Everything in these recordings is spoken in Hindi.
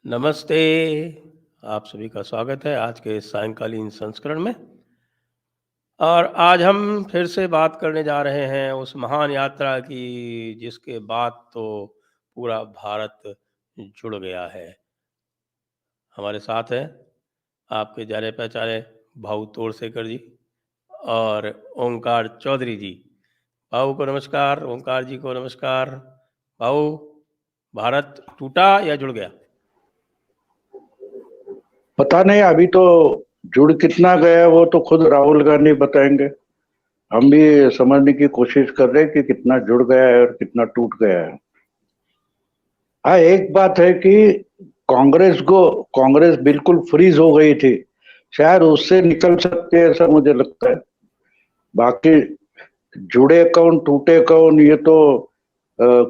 नमस्ते, आप सभी का स्वागत है आज के सायंकालीन संस्करण में। और आज हम फिर से बात करने जा रहे हैं उस महान यात्रा की जिसके बाद तो पूरा भारत जुड़ गया है। हमारे साथ हैं आपके जाने-पहचाने भाऊ तोरसेकर जी और ओंकार चौधरी जी। भाऊ को नमस्कार, ओंकार जी को नमस्कार। भाऊ, भारत टूटा या जुड़ गया? पता नहीं, अभी तो जुड़ कितना गया वो तो खुद राहुल गांधी बताएंगे। हम भी समझने की कोशिश कर रहे हैं कि कितना जुड़ गया है और कितना टूट गया है। हाँ, एक बात है कि कांग्रेस बिल्कुल फ्रीज हो गई थी, शायद उससे निकल सकते हैं ऐसा मुझे लगता है। बाकी जुड़े कौन टूटे कौन ये तो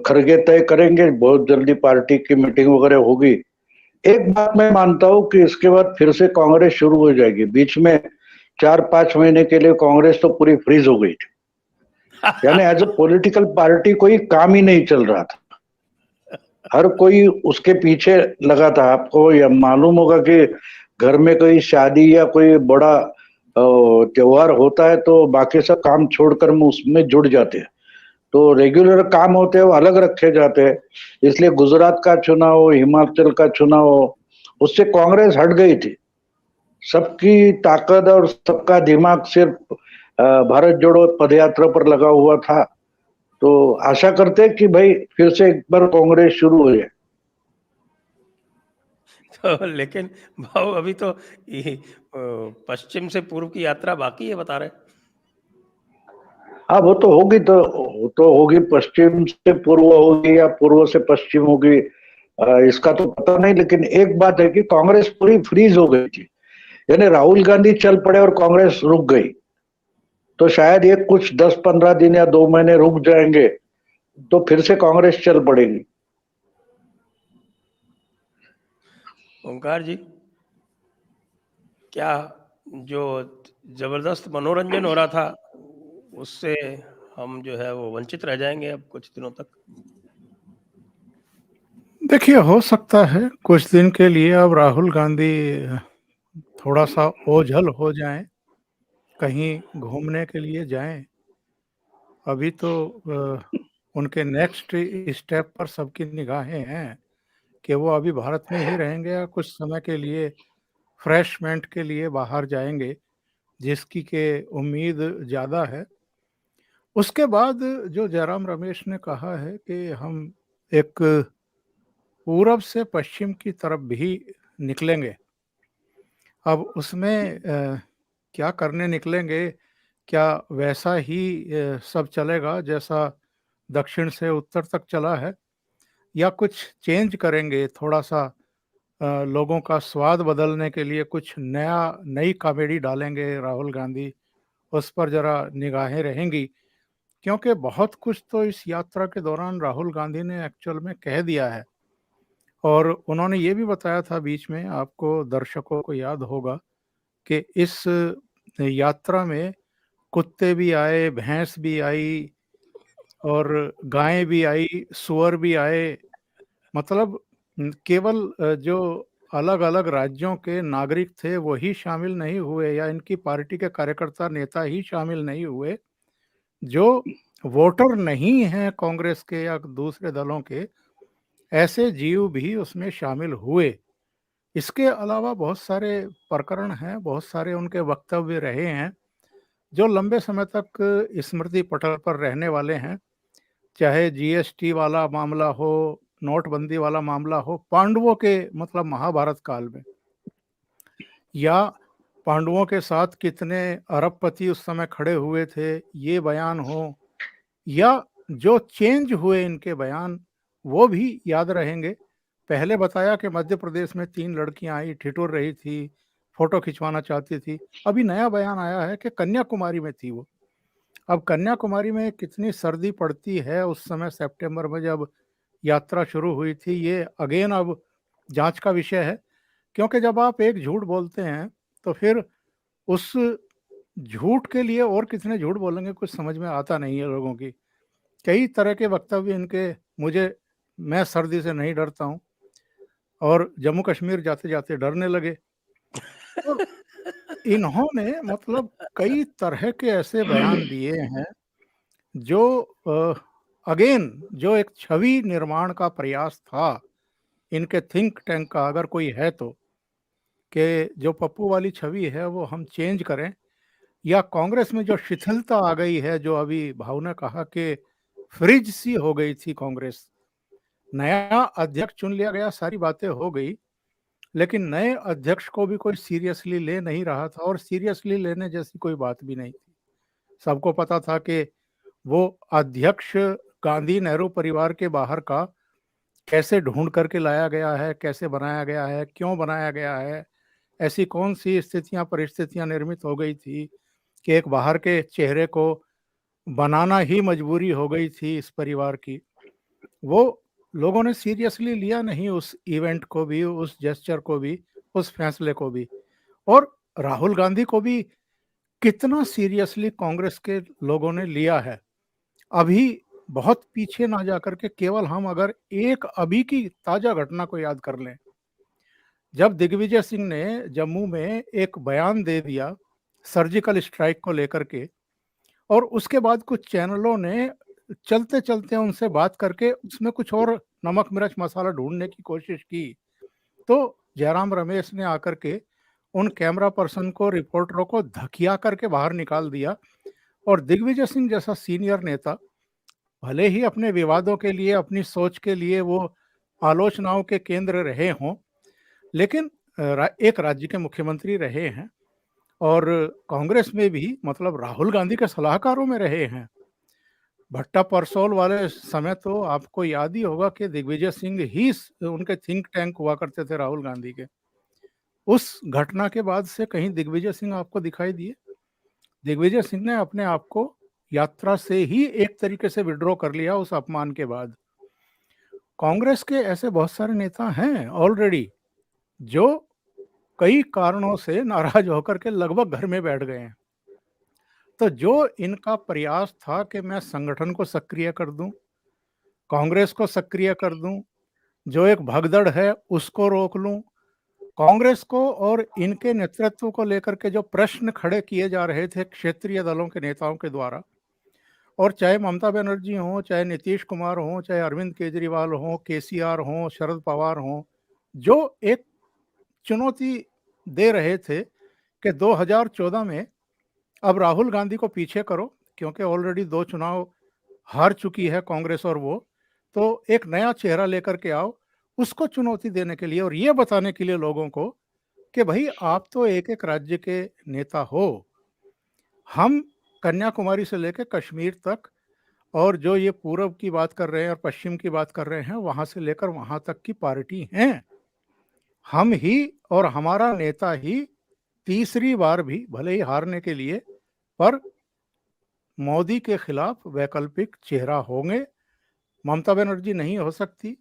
खरगे तय करेंगे। बहुत जल्दी पार्टी की मीटिंग वगैरह होगी। एक बात मैं मानता हूं कि इसके बाद फिर से कांग्रेस शुरू हो जाएगी। बीच में 4-5 महीने के लिए कांग्रेस तो पूरी फ्रीज हो गई थी, यानी एज अ पॉलिटिकल पार्टी कोई काम ही नहीं चल रहा था। हर कोई उसके पीछे लगा था। आपको यह मालूम होगा कि घर में कोई शादी या कोई बड़ा त्योहार होता है तो बाकी सब काम छोड़कर हम उसमें जुड़ जाते हैं। तो रेगुलर काम होते हैं वो अलग रखे जाते हैं। इसलिए गुजरात का चुनाव हो, हिमाचल का चुनाव हो, उससे कांग्रेस हट गई थी। सबकी ताकत और सबका दिमाग सिर्फ भारत जोड़ो पदयात्रा पर लगा हुआ था। तो आशा करते हैं कि भाई फिर से एक बार कांग्रेस शुरू हो जाए। तो लेकिन भाऊ अभी तो पश्चिम से पूर्व की यात्रा बाकी है बता रहे। हाँ, वो तो होगी, तो वो तो होगी। पश्चिम से पूर्व होगी या पूर्व से पश्चिम होगी, इसका तो पता नहीं। लेकिन एक बात है कि कांग्रेस पूरी फ्रीज हो गई थी, यानी राहुल गांधी चल पड़े और कांग्रेस रुक गई। तो शायद ये कुछ 10-15 दिन या 2 महीने रुक जाएंगे तो फिर से कांग्रेस चल पड़ेगी। ओंकार जी, क्या जो जबरदस्त मनोरंजन हो रहा था उससे हम जो है वो वंचित रह जाएंगे अब कुछ दिनों तक? देखिए, हो सकता है कुछ दिन के लिए अब राहुल गांधी थोड़ा सा ओझल हो जाएं, कहीं घूमने के लिए जाएं। अभी तो उनके नेक्स्ट स्टेप पर सबकी निगाहें हैं कि वो अभी भारत में ही रहेंगे या कुछ समय के लिए फ्रेशमेंट के लिए बाहर जाएंगे, जिसकी के उम्मीद ज़्यादा है। उसके बाद जो जयराम रमेश ने कहा है कि हम एक पूरब से पश्चिम की तरफ भी निकलेंगे। अब उसमें क्या करने निकलेंगे? क्या वैसा ही सब चलेगा जैसा दक्षिण से उत्तर तक चला है, या कुछ चेंज करेंगे? थोड़ा-सा लोगों का स्वाद बदलने के लिए कुछ नई कॉमेडी डालेंगे राहुल गांधी, उस पर ज़रा निगाहें रहेंगी। क्योंकि बहुत कुछ तो इस यात्रा के दौरान राहुल गांधी ने एक्चुअल में कह दिया है। और उन्होंने ये भी बताया था बीच में, आपको दर्शकों को याद होगा, कि इस यात्रा में कुत्ते भी आए, भैंस भी आई और गायें भी आई, सूअर भी आए। मतलब केवल जो अलग-अलग राज्यों के नागरिक थे वही शामिल नहीं हुए, या इनकी पार्टी के कार्यकर्ता नेता ही शामिल नहीं हुए। जो वोटर नहीं हैं कांग्रेस के या दूसरे दलों के, ऐसे जीव भी उसमें शामिल हुए। इसके अलावा बहुत सारे प्रकरण हैं, बहुत सारे उनके वक्तव्य रहे हैं जो लंबे समय तक स्मृति पटल पर रहने वाले हैं। चाहे जीएसटी वाला मामला हो, नोटबंदी वाला मामला हो, पांडवों के मतलब महाभारत काल में, या पांडवों के साथ कितने अरबपति उस समय खड़े हुए थे, ये बयान हो, या जो चेंज हुए इनके बयान, वो भी याद रहेंगे। पहले बताया कि मध्य प्रदेश में 3 लड़कियां आई, ठिठुर रही थी, फोटो खिंचवाना चाहती थी। अभी नया बयान आया है कि कन्याकुमारी में थी वो। अब कन्याकुमारी में कितनी सर्दी पड़ती है उस समय सितंबर में जब यात्रा शुरू हुई थी, ये अगेन अब जांच का विषय है। क्योंकि जब आप एक झूठ बोलते हैं तो फिर उस झूठ के लिए और कितने झूठ बोलेंगे कुछ समझ में आता नहीं है लोगों की। कई तरह के वक्तव्य इनके, मैं सर्दी से नहीं डरता हूँ और जम्मू कश्मीर जाते जाते डरने लगे। और इन्होंने मतलब कई तरह के ऐसे बयान दिए हैं जो अगेन जो एक छवि निर्माण का प्रयास था इनके थिंक टैंक का, अगर कोई है तो, कि जो पप्पू वाली छवि है वो हम चेंज करें, या कांग्रेस में जो शिथिलता आ गई है, जो अभी भाव ने कहा कि फ्रिज सी हो गई थी कांग्रेस, नया अध्यक्ष चुन लिया गया, सारी बातें हो गई, लेकिन नए अध्यक्ष को भी कोई सीरियसली ले नहीं रहा था और सीरियसली लेने जैसी कोई बात भी नहीं थी। सबको पता था कि वो अध्यक्ष गांधी नेहरू परिवार के बाहर का कैसे ढूंढ करके लाया गया है, कैसे बनाया गया है, क्यों बनाया गया है, ऐसी कौन सी स्थितियां परिस्थितियां निर्मित हो गई थी कि एक बाहर के चेहरे को बनाना ही मजबूरी हो गई थी इस परिवार की। वो लोगों ने सीरियसली लिया नहीं उस इवेंट को भी, उस जेस्चर को भी, उस फैसले को भी। और राहुल गांधी को भी कितना सीरियसली कांग्रेस के लोगों ने लिया है। अभी बहुत पीछे ना जाकर के केवल हम अगर एक अभी की ताजा घटना को याद कर लें, जब दिग्विजय सिंह ने जम्मू में एक बयान दे दिया सर्जिकल स्ट्राइक को लेकर के, और उसके बाद कुछ चैनलों ने चलते चलते उनसे बात करके उसमें कुछ और नमक मिर्च मसाला ढूंढने की कोशिश की, तो जयराम रमेश ने आकर के उन कैमरा पर्सन को, रिपोर्टरों को धकिया करके बाहर निकाल दिया। और दिग्विजय सिंह जैसा सीनियर नेता, भले ही अपने विवादों के लिए, अपनी सोच के लिए वो आलोचनाओं के केंद्र रहे हों, लेकिन एक राज्य के मुख्यमंत्री रहे हैं और कांग्रेस में भी मतलब राहुल गांधी के सलाहकारों में रहे हैं। भट्टा परसोल वाले समय तो आपको याद ही होगा कि दिग्विजय सिंह ही उनके थिंक टैंक हुआ करते थे राहुल गांधी के। उस घटना के बाद से कहीं दिग्विजय सिंह आपको दिखाई दिए? दिग्विजय सिंह ने अपने आप को यात्रा से ही एक तरीके से विड्रॉ कर लिया उस अपमान के बाद। कांग्रेस के ऐसे बहुत सारे नेता हैं ऑलरेडी जो कई कारणों से नाराज होकर के लगभग घर में बैठ गए हैं। तो जो इनका प्रयास था कि मैं संगठन को सक्रिय कर दूं, कांग्रेस को सक्रिय कर दूं, जो एक भगदड़ है उसको रोक लूं, कांग्रेस को और इनके नेतृत्व को लेकर के जो प्रश्न खड़े किए जा रहे थे क्षेत्रीय दलों के नेताओं के द्वारा, और चाहे ममता बनर्जी हो, चाहे नीतीश कुमार हो, चाहे अरविंद केजरीवाल हो, केसीआर हो, शरद पवार हो, जो एक चुनौती दे रहे थे कि 2014 में अब राहुल गांधी को पीछे करो, क्योंकि ऑलरेडी 2 चुनाव हार चुकी है कांग्रेस और वो, तो एक नया चेहरा लेकर के आओ, उसको चुनौती देने के लिए और ये बताने के लिए लोगों को कि भाई आप तो एक-एक राज्य के नेता हो। हम कन्याकुमारी से लेकर कश्मीर तक, और जो ये पूरब की बात कर रहे हैं और पश्चिम की बात कर रहे हैं, वहां से लेकर वहां तक की पार्टी हैं। हम ही और हमारा नेता ही तीसरी बार भी, भले ही हारने के लिए, पर मोदी के खिलाफ वैकल्पिक चेहरा होंगे। ममता बनर्जी नहीं हो सकती,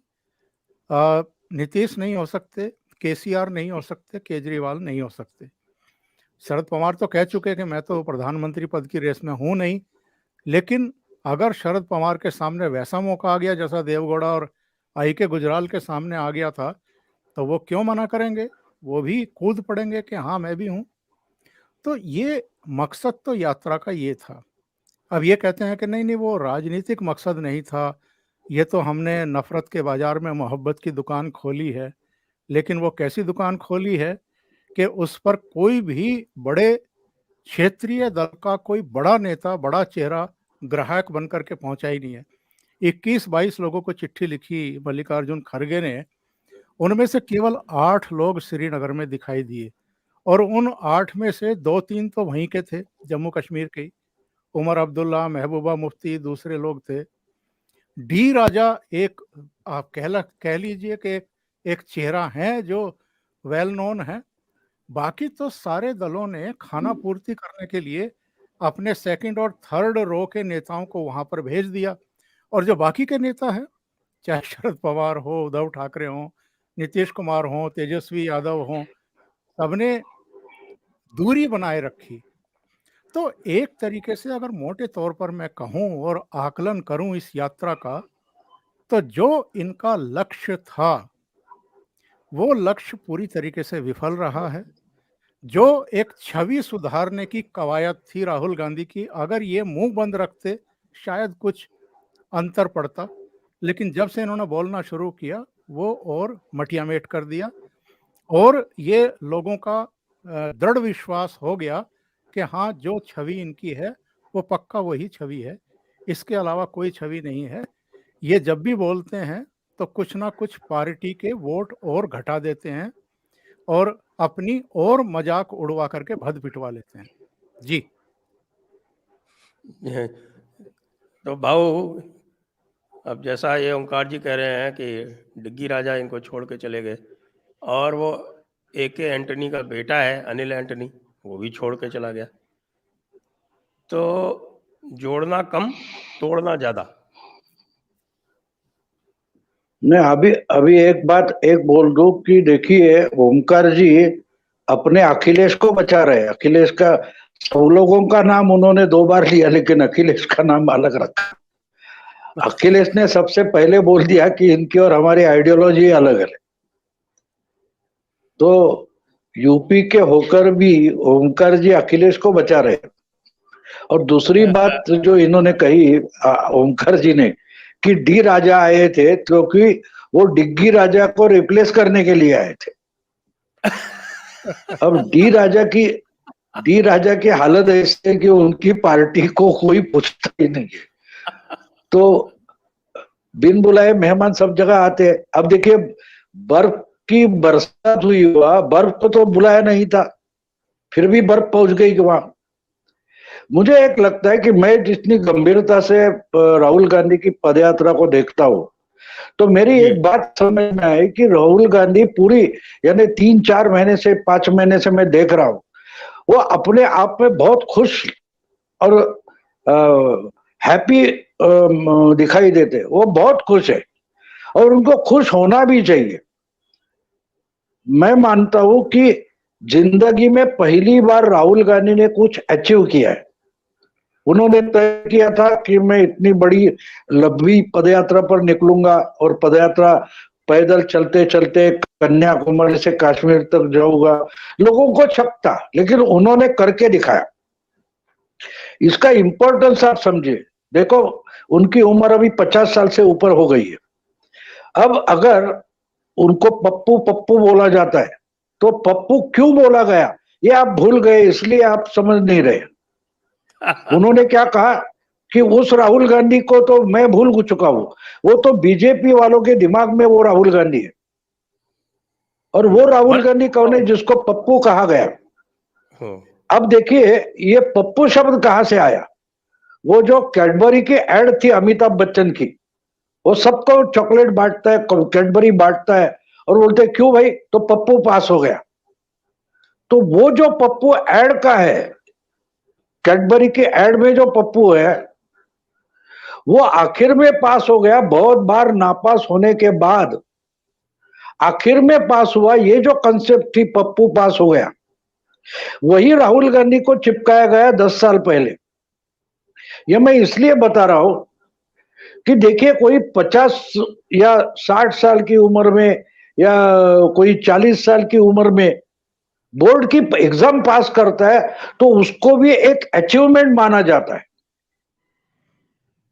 नीतीश नहीं हो सकते, केसीआर नहीं हो सकते, केजरीवाल नहीं हो सकते। शरद पवार तो कह चुके कि मैं तो प्रधानमंत्री पद की रेस में हूं नहीं, लेकिन अगर शरद पवार के सामने वैसा मौका आ गया जैसा देवगौड़ा और आई के गुजराल के सामने आ गया था, तो वो क्यों मना करेंगे? वो भी कूद पड़ेंगे कि हाँ मैं भी हूं। तो ये मकसद तो यात्रा का ये था। अब ये कहते हैं कि नहीं नहीं वो राजनीतिक मकसद नहीं था, ये तो हमने नफरत के बाजार में मोहब्बत की दुकान खोली है। लेकिन वो कैसी दुकान खोली है कि उस पर कोई भी बड़े क्षेत्रीय दल का कोई बड़ा नेता, बड़ा चेहरा ग्राहक बन करके पहुंचा ही नहीं है। 21-22 लोगों को चिट्ठी लिखी मल्लिकार्जुन खड़गे ने, उनमें से केवल 8 लोग श्रीनगर में दिखाई दिए, और उन 8 में से 2-3 तो वहीं के थे, जम्मू कश्मीर के ही। उमर अब्दुल्ला, महबूबा मुफ्ती, दूसरे लोग थे। डी राजा एक, आप कह लीजिए कि एक चेहरा है जो वेल नोन है। बाकी तो सारे दलों ने खाना पूर्ति करने के लिए अपने सेकंड और थर्ड रो के नेताओं को वहां पर भेज दिया, और जो बाकी के नेता हैं, चाहे शरद पवार हो, उद्धव ठाकरे हो, नीतीश कुमार हो, तेजस्वी यादव हो, सबने दूरी बनाए रखी। तो एक तरीके से अगर मोटे तौर पर मैं कहूं और आकलन करूं इस यात्रा का, तो जो इनका लक्ष्य था वो लक्ष्य पूरी तरीके से विफल रहा है। जो एक छवि सुधारने की कवायद थी राहुल गांधी की, अगर ये मुंह बंद रखते शायद कुछ अंतर पड़ता, लेकिन जब से इन्होंने बोलना शुरू किया वो और मटियामेट कर दिया, और ये लोगों का दृढ़ विश्वास हो गया कि हाँ, जो छवि इनकी है वो पक्का वही छवि है, इसके अलावा कोई छवि नहीं है। ये जब भी बोलते हैं तो कुछ ना कुछ पार्टी के वोट और घटा देते हैं और अपनी और मजाक उड़वा करके भद पिटवा लेते हैं। जी। तो भाऊ, अब जैसा ये ओंकार जी कह रहे हैं कि डिग्गी राजा इनको छोड़ के चले गए, और वो AK एंटनी का बेटा है अनिल एंटनी, वो भी छोड़ के चला गया, तो जोड़ना कम तोड़ना ज्यादा। मैं अभी एक बात बोल दूं कि देखिए, ओमकार जी अपने अखिलेश को बचा रहे हैं। अखिलेश का सब लोगों का नाम उन्होंने 2 बार लिया, लेकिन अखिलेश का नाम अलग रखा। अखिलेश ने सबसे पहले बोल दिया कि इनकी और हमारी आइडियोलॉजी अलग है। तो यूपी के होकर भी ओमकार जी अखिलेश को बचा रहे हैं। और दूसरी बात जो इन्होंने कही ओमकार जी ने, कि डी राजा आए थे क्योंकि वो डिग्गी राजा को रिप्लेस करने के लिए आए थे। अब डी राजा की हालत ऐसी है कि उनकी पार्टी को कोई पूछता ही नहीं है। तो बिन बुलाए मेहमान सब जगह आते हैं। अब देखिए, बर्फ की बरसात हुई हुआ, बर्फ को तो बुलाया नहीं था, फिर भी बर्फ पहुंच गई वहां। मुझे एक लगता है कि मैं जितनी गंभीरता से राहुल गांधी की पदयात्रा को देखता हूं, तो मेरी एक बात समझ में आई कि राहुल गांधी पूरी, यानी 3-4 महीने से 5 महीने से मैं देख रहा हूं, वो अपने आप में बहुत खुश और हैप्पी दिखाई देते। वो बहुत खुश है और उनको खुश होना भी चाहिए। मैं मानता हूं कि जिंदगी में पहली बार राहुल गांधी ने कुछ अचीव किया है। उन्होंने तय किया था कि मैं इतनी बड़ी लंबी पदयात्रा पर निकलूंगा और पदयात्रा पैदल चलते चलते कन्याकुमारी से कश्मीर तक जाऊंगा। लोगों को शक था, लेकिन उन्होंने करके दिखाया। इसका इंपॉर्टेंस आप समझिए। देखो, उनकी उम्र अभी 50 साल से ऊपर हो गई है। अब अगर उनको पप्पू पप्पू बोला जाता है, तो पप्पू क्यों बोला गया ये आप भूल गए, इसलिए आप समझ नहीं रहे। उन्होंने क्या कहा कि उस राहुल गांधी को तो मैं भूल चुका हूं, वो तो बीजेपी वालों के दिमाग में वो राहुल गांधी है। और वो राहुल गांधी कौन है जिसको पप्पू कहा गया। अब देखिए, ये पप्पू शब्द कहां से आया। वो जो कैडबरी की एड थी अमिताभ बच्चन की, वो सबको चॉकलेट बांटता है, कैडबरी बांटता है, और बोलते हैं क्यों भाई, तो पप्पू पास हो गया। तो वो जो पप्पू एड का है, कैडबरी के एड में जो पप्पू है, वो आखिर में पास हो गया। बहुत बार नापास होने के बाद आखिर में पास हुआ। ये जो कंसेप्ट थी पप्पू पास हो गया, वही राहुल गांधी को चिपकाया गया 10 साल पहले। ये मैं इसलिए बता रहा हूं कि देखिए, कोई 50 या 60 साल की उम्र में या कोई 40 साल की उम्र में बोर्ड की एग्जाम पास करता है, तो उसको भी एक अचीवमेंट माना जाता है।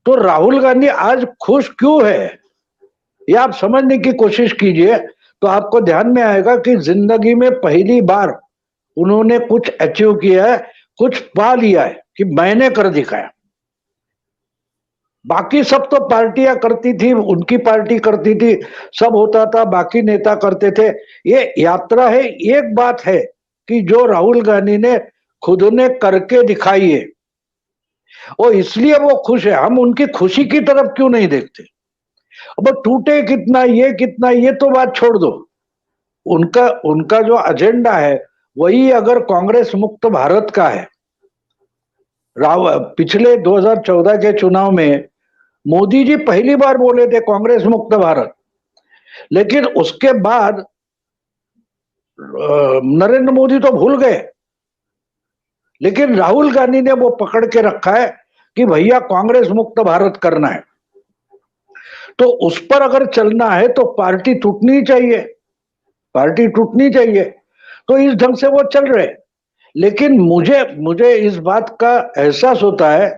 तो राहुल गांधी आज खुश क्यों है, ये आप समझने की कोशिश कीजिए, तो आपको ध्यान में आएगा कि जिंदगी में पहली बार उन्होंने कुछ अचीव किया है, कुछ पा लिया है कि मैंने कर दिखाया। बाकी सब तो पार्टियां करती थी, उनकी पार्टी करती थी, सब होता था, बाकी नेता करते थे। ये यात्रा है, एक बात है कि जो राहुल गांधी ने खुद ने करके दिखाई है, और इसलिए वो खुश है। हम उनकी खुशी की तरफ क्यों नहीं देखते। अब टूटे कितना, ये तो बात छोड़ दो। उनका जो एजेंडा है, वही अगर कांग्रेस मुक्त भारत का है। पिछले 2014 के चुनाव में मोदी जी पहली बार बोले थे कांग्रेस मुक्त भारत, लेकिन उसके बाद नरेंद्र मोदी तो भूल गए। लेकिन राहुल गांधी ने वो पकड़ के रखा है कि भैया कांग्रेस मुक्त भारत करना है, तो उस पर अगर चलना है तो पार्टी टूटनी चाहिए, पार्टी टूटनी चाहिए। तो इस ढंग से वो चल रहे। लेकिन मुझे इस बात का एहसास होता है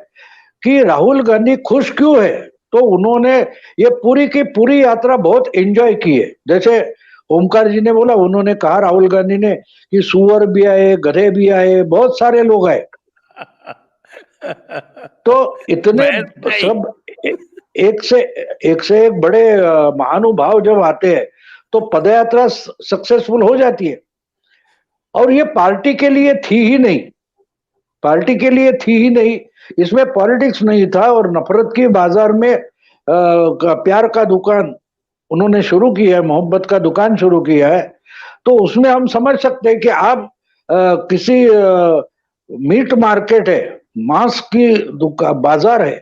कि राहुल गांधी खुश क्यों है, तो उन्होंने ये पूरी की पूरी यात्रा बहुत एंजॉय की है। जैसे ओमकार जी ने बोला, उन्होंने कहा राहुल गांधी ने कि सुअर भी आए, गधे भी आए, बहुत सारे लोग आए। तो इतने सब एक से एक बड़े महानुभाव जब आते हैं तो पदयात्रा सक्सेसफुल हो जाती है। और ये पार्टी के लिए थी ही नहीं, पार्टी के लिए थी ही नहीं, इसमें पॉलिटिक्स नहीं था। और नफरत की बाजार में प्यार का दुकान उन्होंने शुरू किया है, मोहब्बत का दुकान शुरू किया है। तो उसमें हम समझ सकते हैं कि आप किसी मीट मार्केट है, मांस की बाजार है,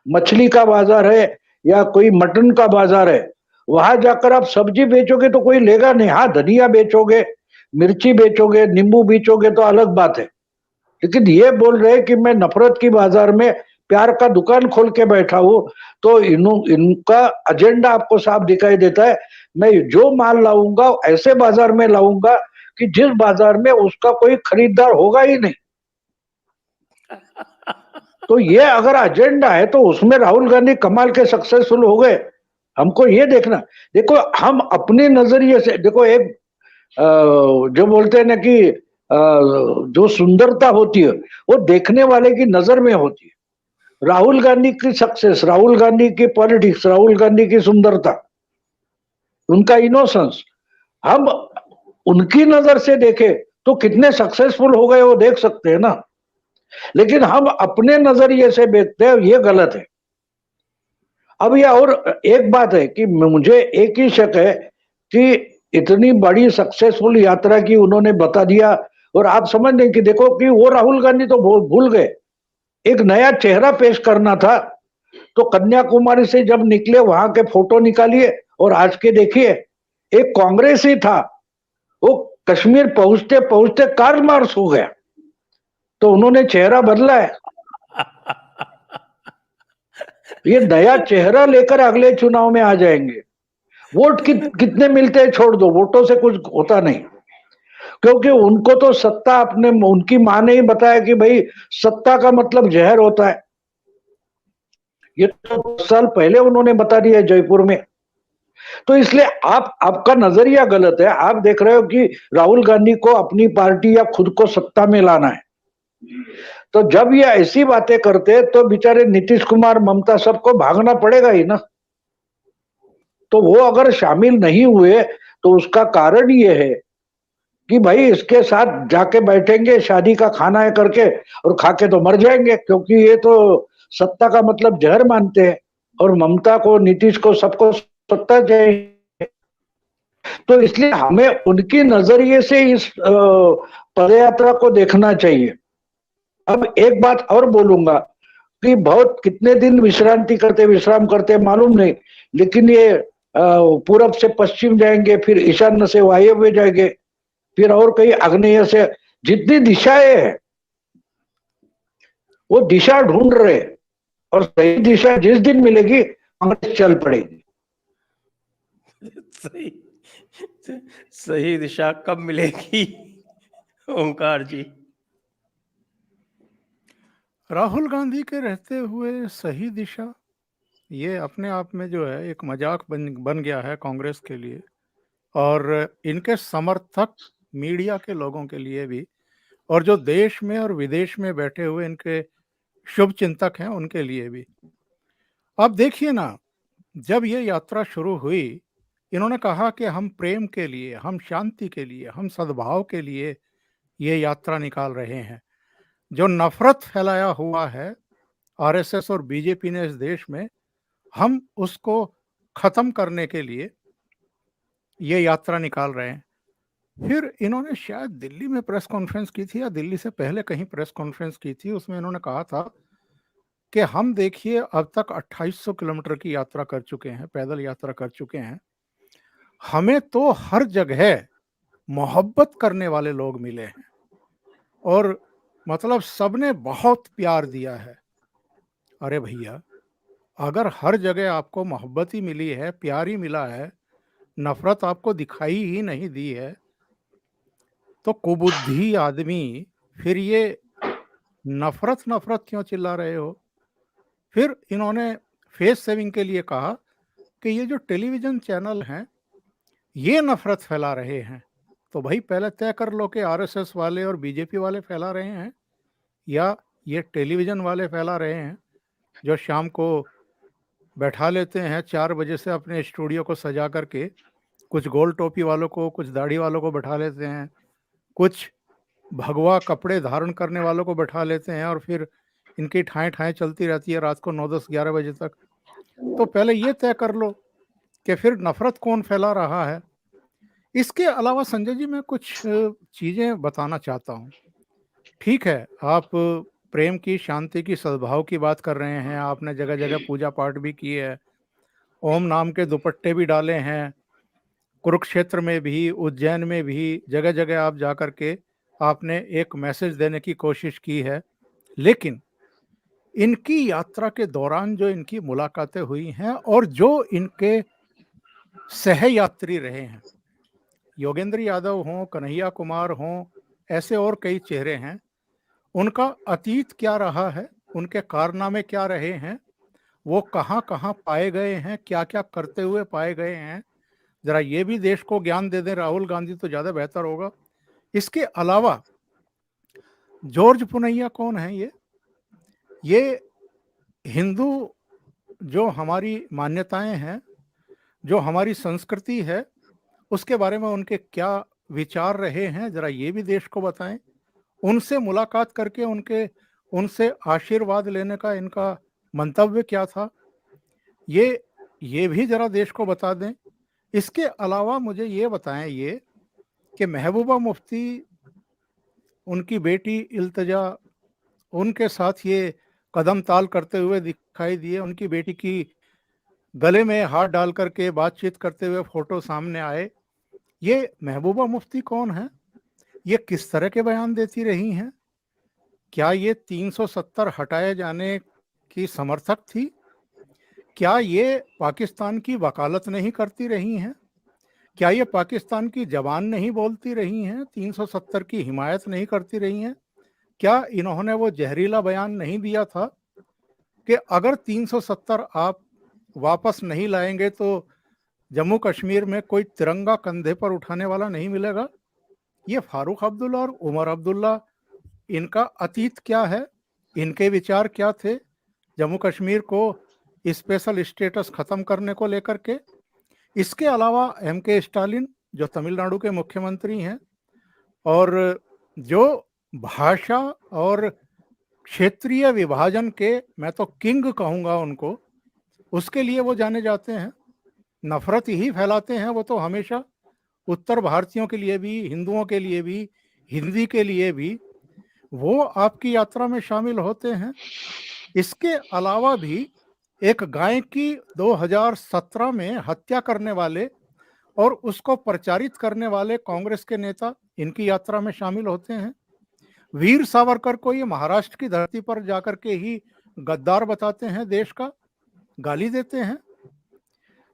मछली का बाजार है या कोई मटन का बाजार है, वहां जाकर आप सब्जी बेचोगे तो कोई लेगा नहीं। हाँ, धनिया बेचोगे, मिर्ची बेचोगे, नींबू बेचोगे तो अलग बात है। लेकिन ये बोल रहे कि मैं नफरत की बाजार में प्यार का दुकान खोल के बैठा हूं, तो इनका एजेंडा आपको साफ दिखाई देता है। मैं जो माल लाऊंगा ऐसे बाजार में लाऊंगा कि जिस बाजार में उसका कोई खरीदार होगा ही नहीं। तो ये अगर एजेंडा है तो उसमें राहुल गांधी कमाल के सक्सेसफुल हो गए। हमको ये देखना, देखो हम अपने नजरिए से देखो, एक जो बोलते हैं ना कि जो सुंदरता होती है वो देखने वाले की नजर में होती है। राहुल गांधी की सक्सेस, राहुल गांधी की पॉलिटिक्स, राहुल गांधी की सुंदरता, उनका इनोसेंस, हम उनकी नजर से देखें तो कितने सक्सेसफुल हो गए वो देख सकते हैं ना। लेकिन हम अपने नजरिए से देखते हैं, ये गलत है। अब यह और एक बात है कि मुझे एक ही शक है कि इतनी बड़ी सक्सेसफुल यात्रा की उन्होंने बता दिया, और आप समझ लें कि देखो कि वो राहुल गांधी तो भूल गए, एक नया चेहरा पेश करना था। तो कन्याकुमारी से जब निकले वहां के फोटो निकालिए और आज के देखिए, एक कांग्रेस ही था, वो कश्मीर पहुंचते पहुंचते कार्ल मार्क्स हो गया। तो उन्होंने चेहरा बदला है। ये नया चेहरा लेकर अगले चुनाव में आ जाएंगे। वोट कितने मिलते हैं छोड़ दो, वोटों से कुछ होता नहीं, क्योंकि उनको तो सत्ता, अपने उनकी मां ने ही बताया कि भाई सत्ता का मतलब जहर होता है। ये तो 10 साल पहले उन्होंने बता दिया जयपुर में। तो इसलिए आपका नजरिया गलत है। आप देख रहे हो कि राहुल गांधी को अपनी पार्टी या खुद को सत्ता में लाना है। तो जब ये ऐसी बातें करते तो बेचारे नीतीश कुमार, ममता, सबको भागना पड़ेगा ही ना। तो वो अगर शामिल नहीं हुए तो उसका कारण ये है कि भाई इसके साथ जाके बैठेंगे, शादी का खाना है करके, और खा के तो मर जाएंगे, क्योंकि ये तो सत्ता का मतलब जहर मानते हैं। और ममता को, नीतीश को, सबको सत्ता चाहिए। तो इसलिए हमें उनकी नजरिए से इस पदयात्रा को देखना चाहिए। अब एक बात और बोलूंगा कि बहुत कितने दिन विश्राम करते मालूम नहीं, लेकिन ये पूरब से पश्चिम जाएंगे, फिर ईशान्य से वायव्य जाएंगे, फिर और कहीं आग्नेय से, जितनी दिशाएं हैं वो दिशा ढूंढ रहे, और सही दिशा जिस दिन मिलेगी कांग्रेस चल पड़ेगी। सही दिशा कब मिलेगी ओंकार जी? राहुल गांधी के रहते हुए सही दिशा, ये अपने आप में जो है एक मजाक बन गया है कांग्रेस के लिए, और इनके समर्थक मीडिया के लोगों के लिए भी, और जो देश में और विदेश में बैठे हुए इनके शुभ चिंतक हैं उनके लिए भी। अब देखिए ना, जब ये यात्रा शुरू हुई, इन्होंने कहा कि हम प्रेम के लिए, हम शांति के लिए, हम सद्भाव के लिए ये यात्रा निकाल रहे हैं। जो नफरत फैलाया हुआ है आरएसएस और बीजेपी ने इस देश में, हम उसको खत्म करने के लिए ये यात्रा निकाल रहे हैं। फिर इन्होंने शायद दिल्ली में प्रेस कॉन्फ्रेंस की थी या दिल्ली से पहले कहीं प्रेस कॉन्फ्रेंस की थी, उसमें इन्होंने कहा था कि हम देखिए अब तक 2800 किलोमीटर की यात्रा कर चुके हैं, पैदल यात्रा कर चुके हैं, हमें तो हर जगह मोहब्बत करने वाले लोग मिले हैं, और मतलब सबने बहुत प्यार दिया है। अरे भैया, अगर हर जगह आपको मोहब्बत ही मिली है, प्यार ही मिला है, नफरत आपको दिखाई ही नहीं दी है, तो कुबुद्धि आदमी फिर ये नफरत नफरत क्यों चिल्ला रहे हो? फिर इन्होंने फेस सेविंग के लिए कहा कि ये जो टेलीविजन चैनल हैं, ये नफरत फैला रहे हैं। तो भाई पहले तय कर लो कि आरएसएस वाले और बीजेपी वाले फैला रहे हैं या ये टेलीविजन वाले फैला रहे हैं, जो शाम को बैठा लेते हैं 4 बजे से अपने स्टूडियो को सजा करके, कुछ गोल टोपी वालों को, कुछ दाढ़ी वालों को बैठा लेते हैं, कुछ भगवा कपड़े धारण करने वालों को बैठा लेते हैं और फिर इनकी ठाएँ-ठाएँ चलती रहती है रात को 9, 10, 11 बजे तक। तो पहले ये तय कर लो कि फिर नफ़रत कौन फैला रहा है। इसके अलावा संजय जी मैं कुछ चीज़ें बताना चाहता हूँ। ठीक है, आप प्रेम की, शांति की, सद्भाव की बात कर रहे हैं, आपने जगह-जगह पूजा-पाठ भी की है, ओम नाम के दुपट्टे भी डाले हैं, कुरुक्षेत्र में भी, उज्जैन में भी, जगह-जगह आप जाकर के आपने एक मैसेज देने की कोशिश की है। लेकिन इनकी यात्रा के दौरान जो इनकी मुलाकातें हुई हैं और जो इनके सहयात्री रहे हैं, योगेंद्र यादव हों, कन्हैया कुमार हों, ऐसे और कई चेहरे हैं, उनका अतीत क्या रहा है, उनके कारनामे क्या रहे हैं, वो कहाँ-कहाँ पाए गए हैं, क्या-क्या करते हुए पाए गए हैं, ज़रा ये भी देश को ज्ञान दे दें राहुल गांधी तो ज़्यादा बेहतर होगा। इसके अलावा जॉर्ज पुनैया कौन है ये? ये हिंदू जो हमारी मान्यताएं हैं, जो हमारी संस्कृति है, उसके बारे में उनके क्या विचार रहे हैं, ज़रा ये भी देश को बताएं। उनसे मुलाकात करके उनसे आशीर्वाद लेने का इनका मंतव्य क्या था, ये भी ज़रा देश को बता दें। इसके अलावा मुझे ये बताएं ये कि महबूबा मुफ्ती, उनकी बेटी इल्तिजा, उनके साथ ये कदम ताल करते हुए दिखाई दिए, उनकी बेटी की गले में हाथ डाल करके बातचीत करते हुए फोटो सामने आए। ये महबूबा मुफ्ती कौन है? ये किस तरह के बयान देती रही हैं? क्या ये 370 हटाए जाने की समर्थक थी? क्या ये पाकिस्तान की वकालत नहीं करती रही हैं? क्या ये पाकिस्तान की ज़बान नहीं बोलती रही हैं? 370 की हिमायत नहीं करती रही हैं? क्या इन्होंने वो जहरीला बयान नहीं दिया था कि अगर 370 आप वापस नहीं लाएंगे तो जम्मू कश्मीर में कोई तिरंगा कंधे पर उठाने वाला नहीं मिलेगा? ये फारूक अब्दुल्ला और उमर अब्दुल्ला, इनका अतीत क्या है, इनके विचार क्या थे जम्मू कश्मीर को स्पेशल स्टेटस खत्म करने को लेकर के? इसके अलावा एमके स्टालिन जो तमिलनाडु के मुख्यमंत्री हैं और जो भाषा और क्षेत्रीय विभाजन के, मैं तो किंग कहूँगा उनको, उसके लिए वो जाने जाते हैं, नफरत ही फैलाते हैं वो तो हमेशा, उत्तर भारतीयों के लिए भी, हिंदुओं के लिए भी, हिंदी के लिए भी, वो आपकी यात्रा में शामिल होते हैं। इसके अलावा भी एक गाय की 2017 में हत्या करने वाले और उसको प्रचारित करने वाले कांग्रेस के नेता इनकी यात्रा में शामिल होते हैं। वीर सावरकर को ये महाराष्ट्र की धरती पर जाकर के ही गद्दार बताते हैं, देश का गाली देते हैं।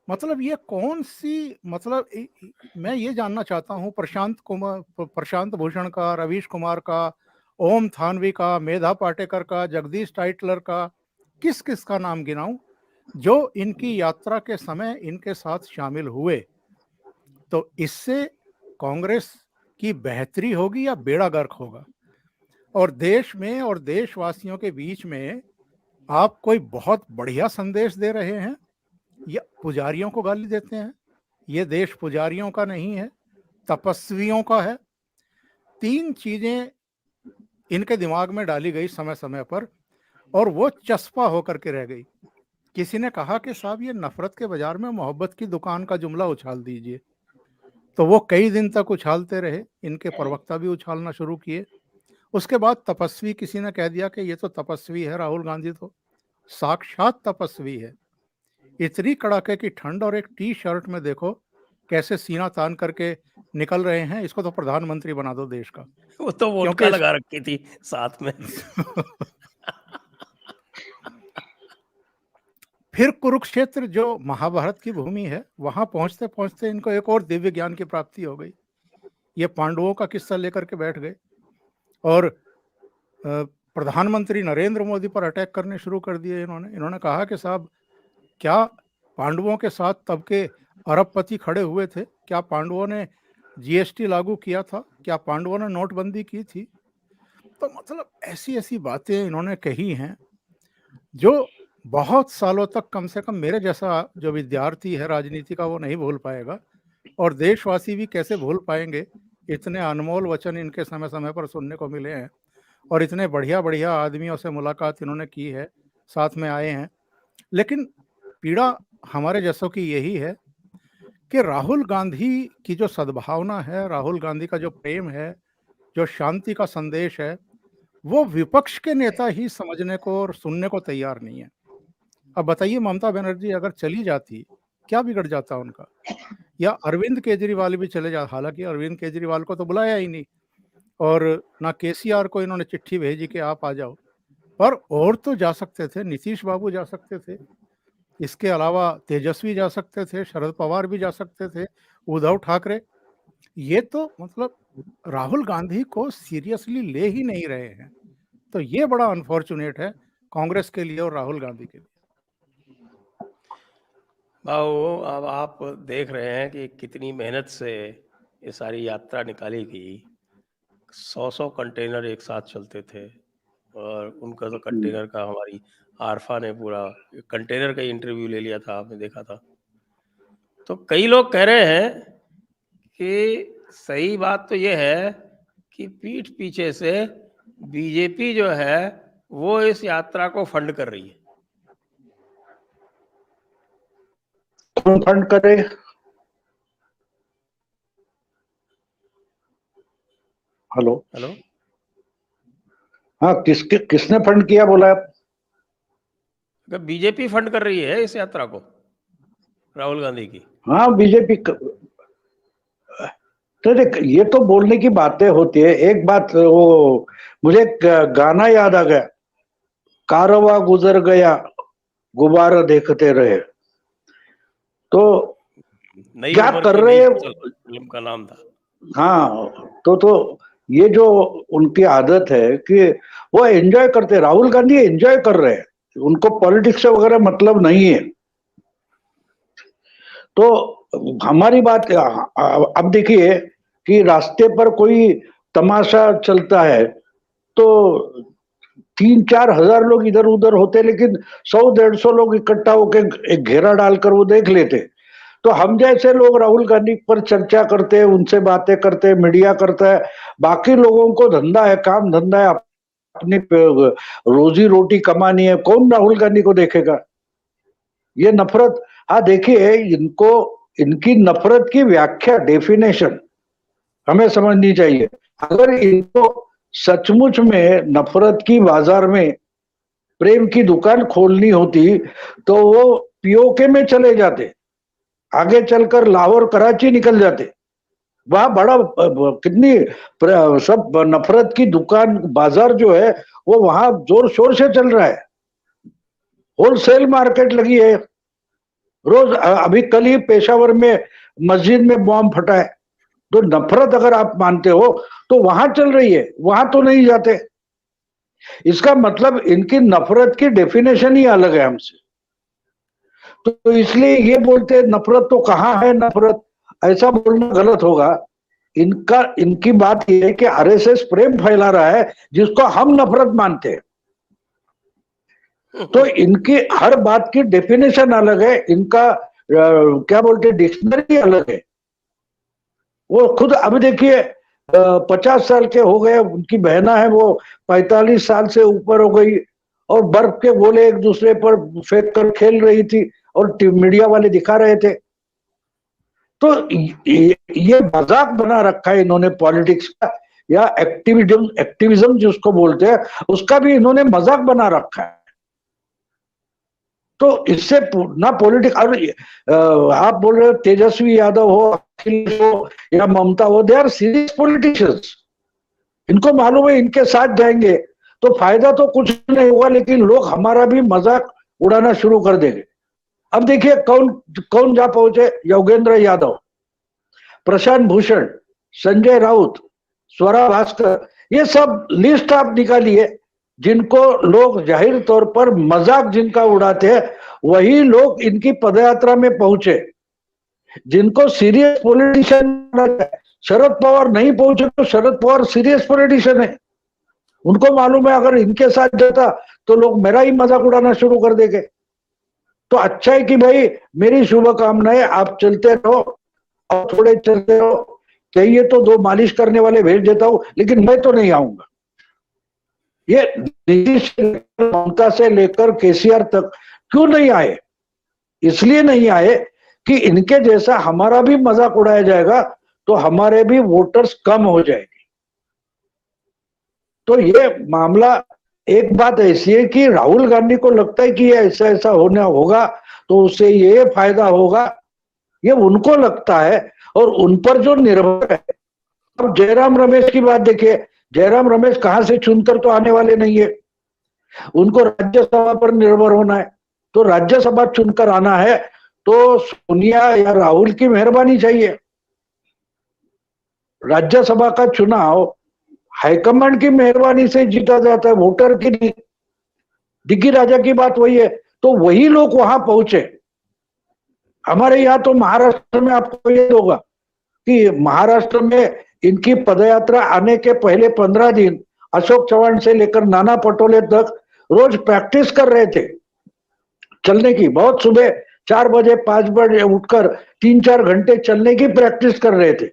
मतलब ये कौन सी, मतलब मैं ये जानना चाहता हूँ प्रशांत भूषण का, रवीश कुमार का, ओम थानवी का, मेधा पाटेकर का, जगदीश टाइटलर का, किस किस का नाम गिनाऊं जो इनकी यात्रा के समय इनके साथ शामिल हुए। तो इससे कांग्रेस की बेहतरी होगी या बेड़ा गर्क होगा? और देश में और देशवासियों के बीच में आप कोई बहुत बढ़िया संदेश दे रहे हैं या पुजारियों को गाली देते हैं? ये देश पुजारियों का नहीं है, तपस्वियों का है। 3 चीजें इनके दिमाग में डाली गई समय समय पर और वो चस्पा होकर के रह गई। किसी ने कहा कि साहब ये नफरत के बाजार में मोहब्बत की दुकान का जुमला उछाल दीजिए, तो वो कई दिन तक उछालते रहे, इनके प्रवक्ता भी उछालना शुरू किए। उसके बाद तपस्वी किसी ने कह दिया कि ये तो तपस्वी है, राहुल गांधी तो साक्षात तपस्वी है। इतनी कड़ाके की ठंड और एक टी शर्ट में देखो कैसे सीना तान करके निकल रहे हैं, इसको तो प्रधानमंत्री बना दो देश का। वो तो वोडका क्योंकि लगा रखी थी साथ में। फिर कुरुक्षेत्र जो महाभारत की भूमि है, वहां पहुंचते पहुंचते इनको एक और दिव्य ज्ञान की प्राप्ति हो गई। ये पांडवों का किस्सा लेकर के बैठ गए और प्रधानमंत्री नरेंद्र मोदी पर अटैक करने शुरू कर दिए इन्होंने कहा कि साहब, क्या पांडवों के साथ तब के अरबपति खड़े हुए थे? क्या पांडवों ने जीएसटी लागू किया था? क्या पांडवों ने नोटबंदी की थी? तो मतलब ऐसी ऐसी बातें इन्होंने कही हैं जो बहुत सालों तक, कम से कम मेरे जैसा जो विद्यार्थी है राजनीति का, वो नहीं भूल पाएगा। और देशवासी भी कैसे भूल पाएंगे? इतने अनमोल वचन इनके समय समय पर सुनने को मिले हैं और इतने बढ़िया बढ़िया आदमियों से मुलाकात इन्होंने की है, साथ में आए हैं। लेकिन पीड़ा हमारे जैसों की यही है कि राहुल गांधी की जो सद्भावना है, राहुल गांधी का जो प्रेम है, जो शांति का संदेश है, वो विपक्ष के नेता ही समझने को और सुनने को तैयार नहीं है। अब बताइए, ममता बनर्जी अगर चली जाती, क्या बिगड़ जाता उनका? या अरविंद केजरीवाल भी चले जा, हालांकि अरविंद केजरीवाल को तो बुलाया ही नहीं और ना केसीआर को इन्होंने चिट्ठी भेजी कि आप आ जाओ, पर और तो जा सकते थे। नीतीश बाबू जा सकते थे, इसके अलावा तेजस्वी जा सकते थे, शरद पवार भी जा सकते थे, उद्धव ठाकरे। ये तो मतलब राहुल गांधी को सीरियसली ले ही नहीं रहे हैं। तो ये बड़ा अनफॉर्चुनेट है कांग्रेस के लिए और राहुल गांधी के लिए। भाऊ, अब आप देख रहे हैं कि कितनी मेहनत से ये सारी यात्रा निकाली गई। 100 कंटेनर एक साथ चलते थे और उनका तो कंटेनर का हमारी आरफा ने पूरा कंटेनर का इंटरव्यू ले लिया था, आपने देखा था। तो कई लोग कह रहे हैं कि सही बात तो ये है कि पीठ पीछे से बीजेपी जो है वो इस यात्रा को फंड कर रही है। कौन फंड करे? हेलो हेलो, हाँ, किसने फंड किया बोला आप? बीजेपी फंड कर रही है इस यात्रा को, राहुल गांधी की। हाँ, बीजेपी तो देख, ये तो बोलने की बातें होती है। एक बात, वो मुझे एक गाना याद आ गया, कारवा गुजर गया गुब्बारा देखते रहे। तो नई क्या उम्र कर की रहे नई हैं? फसल फिल्म का नाम था। हाँ, तो ये जो उनकी आदत है कि वो एंजॉय करते हैं, राहुल गांधी एंजॉय कर रहे हैं, उनको पॉलिटिक्स से वगैरह मतलब नहीं है। तो हमारी बात, अब देखिए कि रास्ते पर कोई तमाशा चलता है तो 3-4 हजार लोग इधर उधर होते, लेकिन 100-150 लोग इकट्ठा होकर एक घेरा डालकर वो देख लेते। तो हम जैसे लोग राहुल गांधी पर चर्चा करते हैं, उनसे बातें करते हैं, मीडिया करता है। बाकी लोगों को धंधा है, काम धंधा है, अपनी रोजी रोटी कमानी है, कौन राहुल गांधी को देखेगा? ये नफरत, हाँ देखिए, इनकी नफरत की व्याख्या, डेफिनेशन हमें समझनी चाहिए। अगर इनको सचमुच में नफरत की बाजार में प्रेम की दुकान खोलनी होती तो वो पीओके में चले जाते, आगे चलकर लाहौर कराची निकल जाते। वहां बड़ा कितनी सब नफरत की दुकान, बाजार जो है वो वहां जोर शोर से चल रहा है, होलसेल मार्केट लगी है। रोज, अभी कल ही पेशावर में मस्जिद में बॉम्ब फटा है। तो नफरत अगर आप मानते हो तो वहां चल रही है, वहां तो नहीं जाते। इसका मतलब इनकी नफरत की डेफिनेशन ही अलग है हमसे। तो इसलिए ये बोलते हैं नफरत तो कहां है नफरत, ऐसा बोलना गलत होगा। इनकी बात यह है कि आरएसएस प्रेम फैला रहा है जिसको हम नफरत मानते हैं। तो इनकी हर बात की डेफिनेशन अलग है, इनका क्या बोलते हैं, डिक्शनरी अलग है। वो खुद अभी देखिए 50 साल के हो गए, उनकी बहना है वो 45 साल से ऊपर हो गई और बर्फ के गोले एक दूसरे पर फेंक कर खेल रही थी और मीडिया वाले दिखा रहे थे। तो ये मजाक बना रखा है इन्होंने पॉलिटिक्स का, या एक्टिविज्म जिसको बोलते हैं, उसका भी इन्होंने मजाक बना रखा है। तो इससे ना पॉलिटिक्स, आप बोल रहे हो तेजस्वी यादव हो, अखिलेश हो या ममता हो, दे आर सीरियस पॉलिटिशियंस। इनको मालूम है इनके साथ जाएंगे तो फायदा तो कुछ नहीं होगा, लेकिन लोग हमारा भी मजाक उड़ाना शुरू कर देंगे। अब देखिए कौन कौन जा पहुंचे, योगेंद्र यादव, प्रशांत भूषण, संजय राउत, स्वरा भास्कर, ये सब लिस्ट आप निकालिए जिनको लोग जाहिर तौर पर मजाक जिनका उड़ाते हैं, वही लोग इनकी पदयात्रा में पहुंचे। जिनको सीरियस पॉलिटिशियन, शरद पवार नहीं पहुंचे तो शरद पवार सीरियस पॉलिटिशियन है, उनको मालूम है अगर इनके साथ जाता तो लोग मेरा ही मजाक उड़ाना शुरू कर देंगे। तो अच्छा है कि भाई मेरी शुभकामनाएं, आप चलते रहो और थोड़े चलते रहो, चाहिए तो 2 मालिश करने वाले भेज देता हूं, लेकिन मैं तो नहीं आऊंगा। ये नीतीश ममता से लेकर केसीआर तक क्यों नहीं आए? इसलिए नहीं आए कि इनके जैसा हमारा भी मजाक उड़ाया जाएगा तो हमारे भी वोटर्स कम हो जाएंगे। तो ये मामला, एक बात ऐसी है कि राहुल गांधी को लगता है कि ये ऐसा ऐसा होना होगा तो उससे ये फायदा होगा, ये उनको लगता है और उन पर जो निर्भर है। अब जयराम रमेश की बात देखिए, जयराम रमेश कहां से चुनकर तो आने वाले नहीं है, उनको राज्यसभा पर निर्भर होना है। तो राज्यसभा चुनकर आना है तो सोनिया या राहुल की मेहरबानी चाहिए। राज्यसभा का चुनाव हाईकमांड की मेहरबानी से जीता जाता है, वोटर की नहीं। डिग्गी राजा की बात वही है, तो वही लोग वहां पहुंचे। हमारे यहाँ तो महाराष्ट्र में आपको ये होगा कि महाराष्ट्र में इनकी पदयात्रा आने के पहले 15 दिन अशोक चव्हाण से लेकर नाना पटोले तक रोज प्रैक्टिस कर रहे थे चलने की। बहुत सुबह 4 बजे 5 बजे उठकर 3-4 घंटे चलने की प्रैक्टिस कर रहे थे।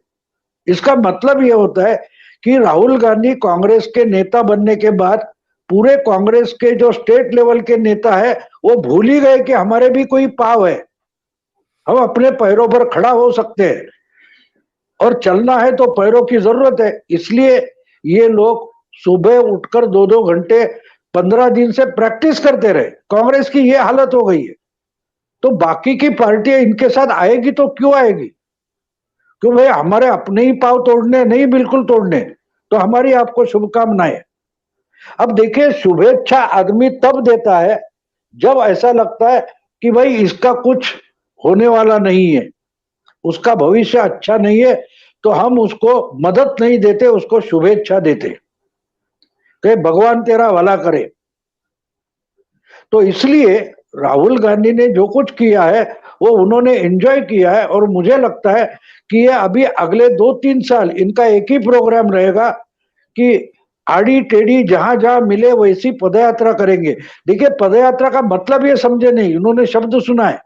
इसका मतलब यह होता है कि राहुल गांधी कांग्रेस के नेता बनने के बाद पूरे कांग्रेस के जो स्टेट लेवल के नेता है वो भूल ही गए कि हमारे भी कोई पाव है, हम अपने पैरों पर खड़ा हो सकते हैं और चलना है तो पैरों की जरूरत है। इसलिए ये लोग सुबह उठकर 2-2 घंटे 15 दिन से प्रैक्टिस करते रहे। कांग्रेस की ये हालत हो गई है, तो बाकी की पार्टियां इनके साथ आएगी तो क्यों आएगी? क्यों भाई, हमारे अपने ही पाव तोड़ने नहीं, बिल्कुल तोड़ने। तो हमारी आपको शुभकामनाएं। अब देखिए, शुभेच्छा आदमी तब देता है जब ऐसा लगता है कि भाई इसका कुछ होने वाला नहीं है, उसका भविष्य अच्छा नहीं है, तो हम उसको मदद नहीं देते, उसको शुभेच्छा देते कि भगवान तेरा भला करे। तो इसलिए राहुल गांधी ने जो कुछ किया है वो उन्होंने एंजॉय किया है, और मुझे लगता है कि ये अभी अगले 2-3 साल इनका एक ही प्रोग्राम रहेगा कि आड़ी टेढ़ी जहां जहां मिले वैसी पदयात्रा करेंगे। देखिए, पदयात्रा का मतलब ये समझे नहीं, उन्होंने शब्द सुना है।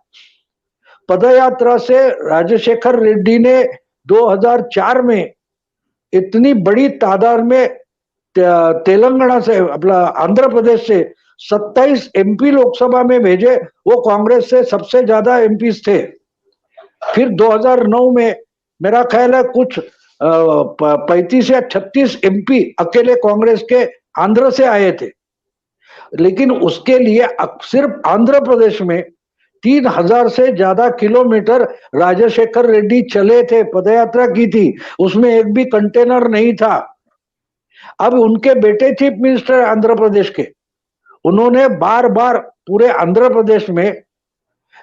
पदयात्रा से राजशेखर रेड्डी ने 2004 में इतनी बड़ी तादाद में तेलंगाना से, अपना आंध्र प्रदेश से 27 एमपी लोकसभा में भेजे, वो कांग्रेस से सबसे ज्यादा एमपी थे। फिर 2009 में मेरा ख्याल है कुछ 35 या 36 एमपी अकेले कांग्रेस के आंध्र से आए थे। लेकिन उसके लिए सिर्फ आंध्र प्रदेश में 3000 से ज्यादा किलोमीटर राजशेखर रेड्डी चले थे, पदयात्रा की थी, उसमें एक भी कंटेनर नहीं था। अब उनके बेटे चीफ मिनिस्टर आंध्र प्रदेश के, उन्होंने बार बार पूरे आंध्र प्रदेश में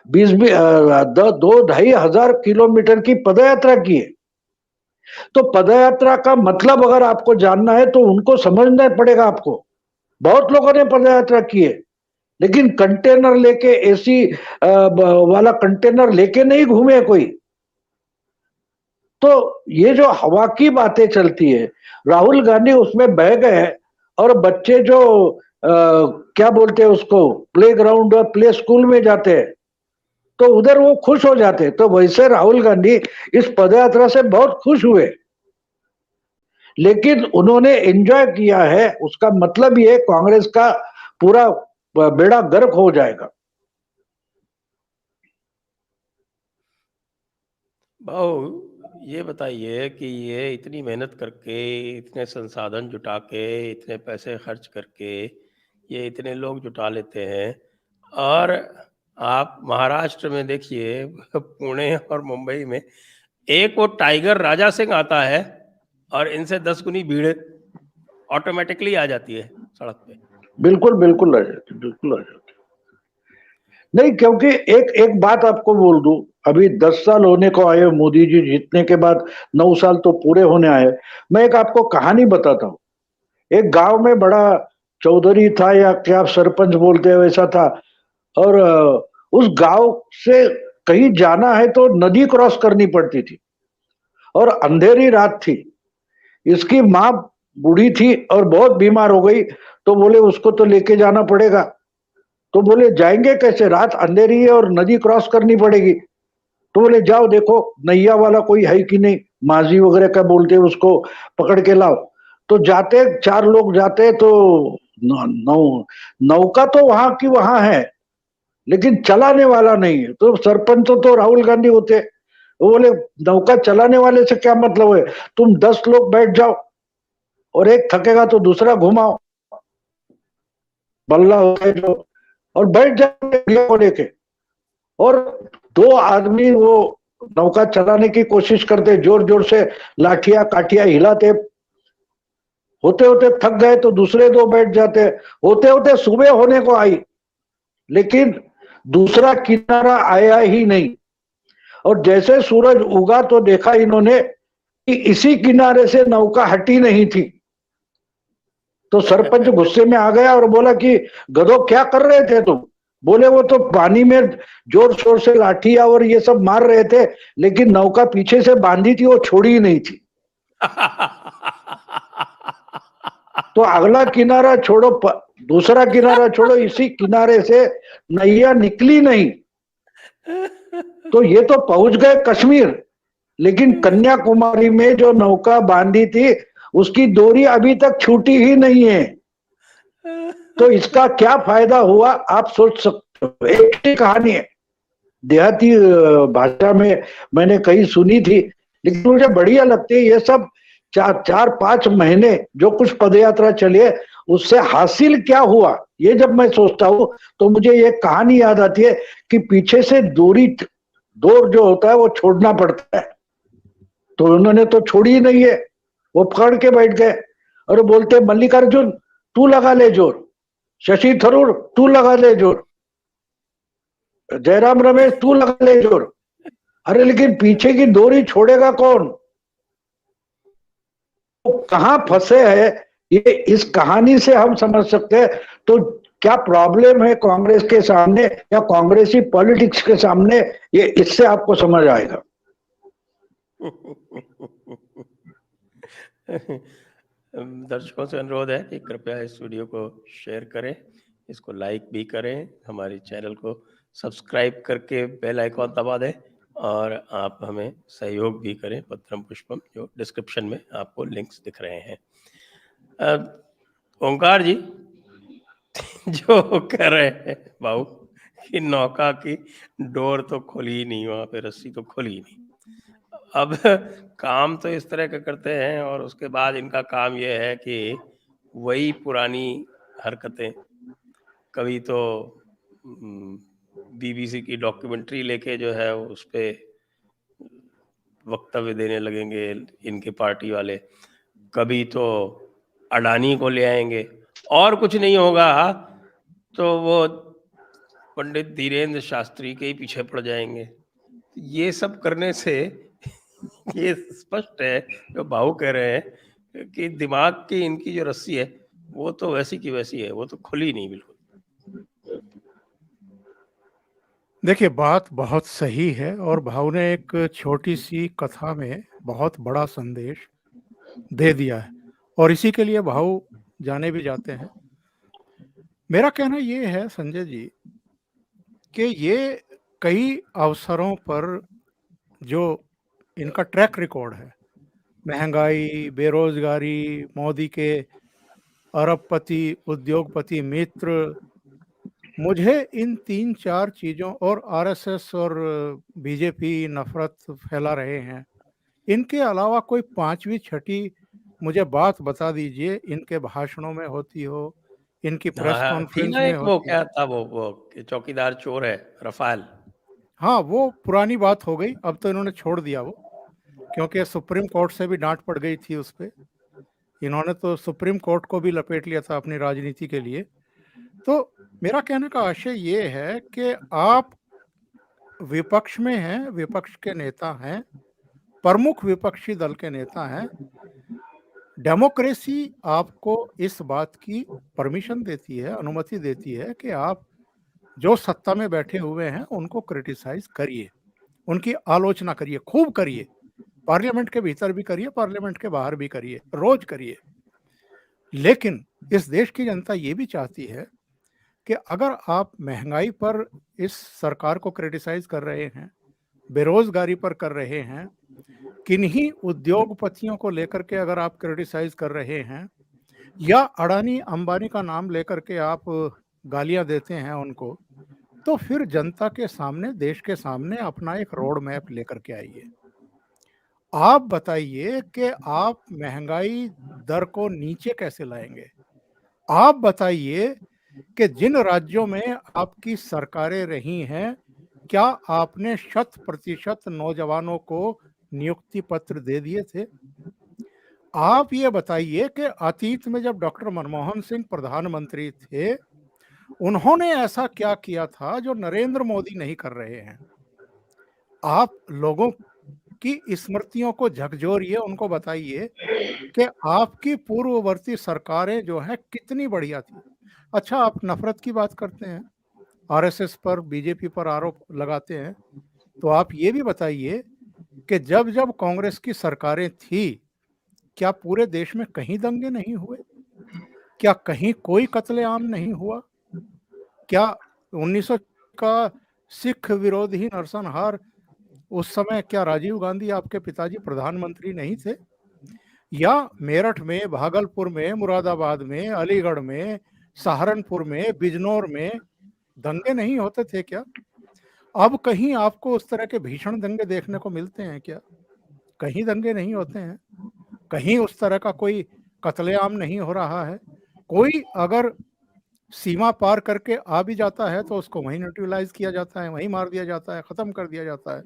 2-2.5 हजार किलोमीटर की पदयात्रा की है। तो पदयात्रा का मतलब अगर आपको जानना है तो उनको समझना पड़ेगा आपको। बहुत लोगों ने पदयात्रा की है, लेकिन कंटेनर लेके, एसी वाला कंटेनर लेके नहीं घूमे कोई। तो ये जो हवा की बातें चलती है, राहुल गांधी उसमें बह गए, और बच्चे जो क्या बोलते हैं उसको, प्ले ग्राउंड और प्ले स्कूल में जाते हैं तो उधर वो खुश हो जाते हैं। तो वैसे राहुल गांधी इस पदयात्रा से बहुत खुश हुए, लेकिन उन्होंने एंजॉय किया है। उसका मतलब ये कांग्रेस का पूरा बेड़ा गर्क हो जाएगा। भाऊ, ये बताइए कि ये इतनी मेहनत करके, इतने संसाधन जुटा के, इतने पैसे खर्च करके ये इतने लोग जुटा लेते हैं, और आप महाराष्ट्र में देखिए पुणे और मुंबई में एक वो टाइगर राजा सिंह आता है और इनसे 10 गुनी भीड़ ऑटोमेटिकली आ जाती है सड़क पे। बिल्कुल बिल्कुल आ जाती, बिल्कुल आ जाती। नहीं, क्योंकि एक एक बात आपको बोल दूं, अभी 10 साल होने को आए मोदी जी जीतने के बाद, 9 साल तो पूरे होने आए। मैं एक आपको कहानी बताता हूँ। एक गांव में बड़ा चौधरी था, या क्या सरपंच बोलते हैं वैसा था, और उस गांव से कहीं जाना है तो नदी क्रॉस करनी पड़ती थी, और अंधेरी रात थी। इसकी माँ बूढ़ी थी और बहुत बीमार हो गई, तो बोले उसको तो लेके जाना पड़ेगा। तो बोले जाएंगे कैसे, रात अंधेरी है और नदी क्रॉस करनी पड़ेगी। तो बोले जाओ देखो नैया वाला कोई है कि नहीं, माझी वगैरह का बोलते हैं उसको, पकड़ के लाओ। तो जाते 4 लोग जाते, तो नौ नौका तो वहां की वहां है, लेकिन चलाने वाला नहीं है। तो सरपंच तो राहुल गांधी होते, वो बोले नौका चलाने वाले से क्या मतलब है, तुम 10 लोग बैठ जाओ और एक थकेगा तो दूसरा घुमाओ, बल्ला होता है जो, और बैठ जाओ को लेके। और 2 आदमी वो नौका चलाने की कोशिश करते, जोर जोर से लाठियां काठियां हिलाते, होते होते थक गए तो दूसरे 2 बैठ जाते। होते होते सुबह होने को आई, लेकिन दूसरा किनारा आया ही नहीं। और जैसे सूरज उगा तो देखा इन्होंने कि इसी किनारे से नौका हटी नहीं थी। तो सरपंच गुस्से में आ गया और बोला कि गधो क्या कर रहे थे तुम। बोले वो तो पानी में जोर शोर से लाठियां और ये सब मार रहे थे, लेकिन नौका पीछे से बांधी थी, वो छोड़ी ही नहीं थी। तो अगला किनारा छोड़ो, दूसरा किनारा छोड़ो, इसी किनारे से नैया निकली नहीं। तो ये तो पहुंच गए कश्मीर, लेकिन कन्याकुमारी में जो नौका बांधी थी उसकी डोरी अभी तक छूटी ही नहीं है। तो इसका क्या फायदा हुआ आप सोच सकते हो। एक ही कहानी है, देहाती भाषा में मैंने कहीं सुनी थी, लेकिन मुझे बढ़िया लगती है ये सब। 4-5 महीने जो कुछ पदयात्रा चली है, उससे हासिल क्या हुआ, ये जब मैं सोचता हूँ तो मुझे ये कहानी याद आती है कि पीछे से डोर जो होता है वो छोड़ना पड़ता है। तो उन्होंने तो छोड़ी ही नहीं है, वो पकड़ के बैठ गए और बोलते मल्लिकार्जुन तू लगा ले जोर, शशि थरूर तू लगा ले जोर, जयराम रमेश तू लगा ले जोर। अरे लेकिन पीछे की डोरी छोड़ेगा कौन, वो कहां फंसे है, ये इस कहानी से हम समझ सकते हैं। तो क्या प्रॉब्लम है कांग्रेस के सामने या कांग्रेसी पॉलिटिक्स के सामने, ये इससे आपको समझ आएगा। दर्शकों से अनुरोध है कि कृपया इस वीडियो को शेयर करें, इसको लाइक भी करें, हमारे चैनल को सब्सक्राइब करके बेल आइकॉन दबा दें, और आप हमें सहयोग भी करें पत्रम पुष्पम, जो डिस्क्रिप्शन में आपको लिंक्स दिख रहे हैं। ओंकार जी जो कह रहे हैं बाबू कि नौका की डोर तो खुली ही नहीं, वहां पे रस्सी तो खुली ही नहीं। अब काम तो इस तरह का करते हैं, और उसके बाद इनका काम ये है कि वही पुरानी हरकतें, कभी तो बीबीसी की डॉक्यूमेंट्री लेके जो है उस पे वक्तव्य देने लगेंगे इनके पार्टी वाले, कभी तो अडानी को ले आएंगे, और कुछ नहीं होगा तो वो पंडित धीरेन्द्र शास्त्री के ही पीछे पड़ जाएंगे। ये सब करने से ये स्पष्ट है जो भाऊ कह रहे हैं कि दिमाग की इनकी जो रस्सी है वो तो वैसी की वैसी है, वो तो खुली नहीं बिल्कुल। देखिए बात बहुत सही है, और भाऊ ने एक छोटी सी कथा में बहुत बड़ा संदेश दे दिया है, और इसी के लिए भाऊ जाने भी जाते हैं। मेरा कहना ये है संजय जी कि ये कई अवसरों पर जो इनका ट्रैक रिकॉर्ड है, महंगाई, बेरोजगारी, मोदी के अरबपति उद्योगपति मित्र, मुझे इन 3-4 चीज़ों, और आरएसएस और बीजेपी नफरत फैला रहे हैं, इनके अलावा कोई 5वीं 6ठी मुझे बात बता दीजिए इनके भाषणों में होती हो इनकी प्रेस हाँ, थी कॉन्फ्रेंस ना में एक वो होती है। क्या था वो कि चौकीदार चोर है, रफ़ाल। हाँ, वो पुरानी बात हो गई, अब तो इन्होंने छोड़ दिया वो, क्योंकि सुप्रीम कोर्ट से भी डाँट पड़ गई थी उस पे। इन्होंने तो सुप्रीम कोर्ट को भी लपेट लिया था अपनी राजनीति के लिए। तो मेरा कहने का आशय ये है कि आप विपक्ष में हैं, विपक्ष के नेता हैं, प्रमुख विपक्षी दल के नेता हैं। डेमोक्रेसी आपको इस बात की परमिशन देती है, अनुमति देती है कि आप जो सत्ता में बैठे हुए हैं उनको क्रिटिसाइज करिए, उनकी आलोचना करिए, खूब करिए। पार्लियामेंट के भीतर भी करिए, पार्लियामेंट के बाहर भी करिए, रोज करिए। लेकिन इस देश की जनता ये भी चाहती है कि अगर आप महंगाई पर इस सरकार को क्रिटिसाइज कर रहे हैं, बेरोजगारी पर कर रहे हैं, किन्हीं उद्योगपतियों को लेकर के अगर आप क्रिटिसाइज कर रहे हैं, या अडानी अंबानी का नाम लेकर के आप गालियां देते हैं उनको, तो फिर जनता के सामने, देश के सामने अपना एक रोड मैप लेकर के आइए। आप बताइए कि आप महंगाई दर को नीचे कैसे लाएंगे? आप बताइए कि जिन राज्यों में आपकी सरकारें रही हैं, क्या आपने 100% नौजवानों को नियुक्ति पत्र दे दिए थे? आप ये बताइए कि अतीत में जब डॉक्टर मनमोहन सिंह प्रधानमंत्री थे, उन्होंने ऐसा क्या किया था जो नरेंद्र मोदी नहीं कर रहे हैं? आप लोगों की स्मृतियों को झकझोरिए, उनको बताइए कि आपकी पूर्ववर्ती सरकारें जो हैं कितनी बढ़िया थी। अच्छा, आप नफरत की बात करते हैं, आरएसएस पर, बीजेपी पर आरोप लगाते हैं, तो आप ये भी बताइए कि जब जब कांग्रेस की सरकारें थी, क्या पूरे देश में कहीं दंगे नहीं हुए? क्या कहीं कोई कत्लेआम नहीं हुआ? क्या 1900 का सिख विरोधी नरसंहार, उस समय क्या राजीव गांधी आपके पिताजी प्रधानमंत्री नहीं थे? या मेरठ में, भागलपुर में, मुरादाबाद में, अलीगढ़ में, सहारनपुर में, बिजनौर में दंगे नहीं होते थे क्या? अब कहीं आपको उस तरह के भीषण दंगे देखने को मिलते हैं क्या? कहीं दंगे नहीं होते हैं, कहीं उस तरह का कोई कत्लेआम नहीं हो रहा है। कोई अगर सीमा पार करके आ भी जाता है तो उसको वहीं न्यूट्रलाइज किया जाता है, वहीं मार दिया जाता है, खत्म कर दिया जाता है।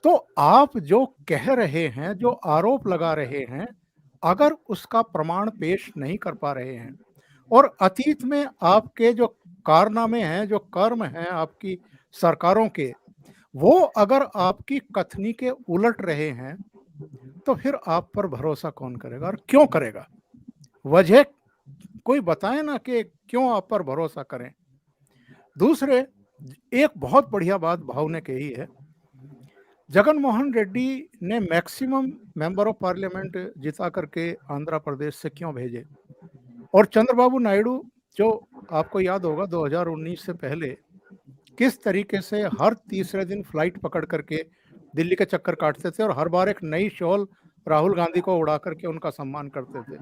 तो आप जो कह रहे हैं, जो आरोप लगा रहे हैं, अगर उसका प्रमाण पेश नहीं कर पा रहे हैं, और अतीत में आपके जो कारनामे हैं, जो कर्म हैं आपकी सरकारों के, वो अगर आपकी कथनी के उलट रहे हैं, तो फिर आप पर भरोसा कौन करेगा और क्यों करेगा? वजह कोई बताए ना कि क्यों आप पर भरोसा करें। दूसरे, एक बहुत बढ़िया बात भाव ने कही है, जगन मोहन रेड्डी ने मैक्सिमम मेंबर ऑफ पार्लियामेंट जिता करके आंध्र प्रदेश से क्यों भेजे, और चंद्रबाबू नायडू, जो आपको याद होगा 2019 से पहले किस तरीके से हर तीसरे दिन फ्लाइट पकड़ करके दिल्ली के चक्कर काटते थे और हर बार एक नई शॉल राहुल गांधी को उड़ा करके उनका सम्मान करते थे।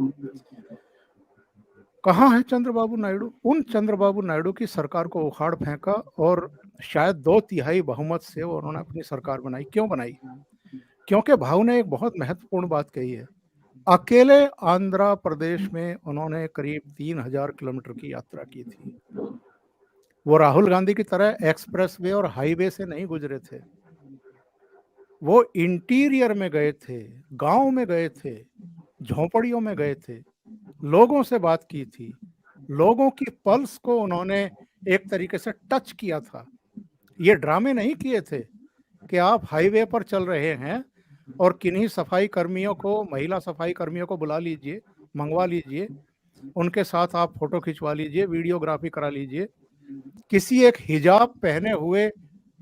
कहाँ है चंद्रबाबू नायडू? उन चंद्रबाबू नायडू की सरकार को उखाड़ फेंका और शायद 2/3 बहुमत से उन्होंने अपनी सरकार बनाई। क्यों बनाई? क्योंकि भाव ने एक बहुत महत्वपूर्ण बात कही है। अकेले आंध्र प्रदेश में उन्होंने करीब 3000 किलोमीटर की यात्रा की थी। वो राहुल गांधी की तरह एक्सप्रेसवे और हाईवे से नहीं गुजरे थे, वो इंटीरियर में गए थे, गांव में गए थे, झोंपड़ियों में गए थे, लोगों से बात की थी, लोगों की पल्स को उन्होंने एक तरीके से टच किया था। ये ड्रामे नहीं किए थे कि आप हाईवे पर चल रहे हैं और किन्हीं सफाई कर्मियों को, महिला सफाई कर्मियों को बुला लीजिए, मंगवा लीजिए, उनके साथ आप फोटो खिंचवा लीजिए, वीडियोग्राफी करा लीजिए। किसी एक हिजाब पहने हुए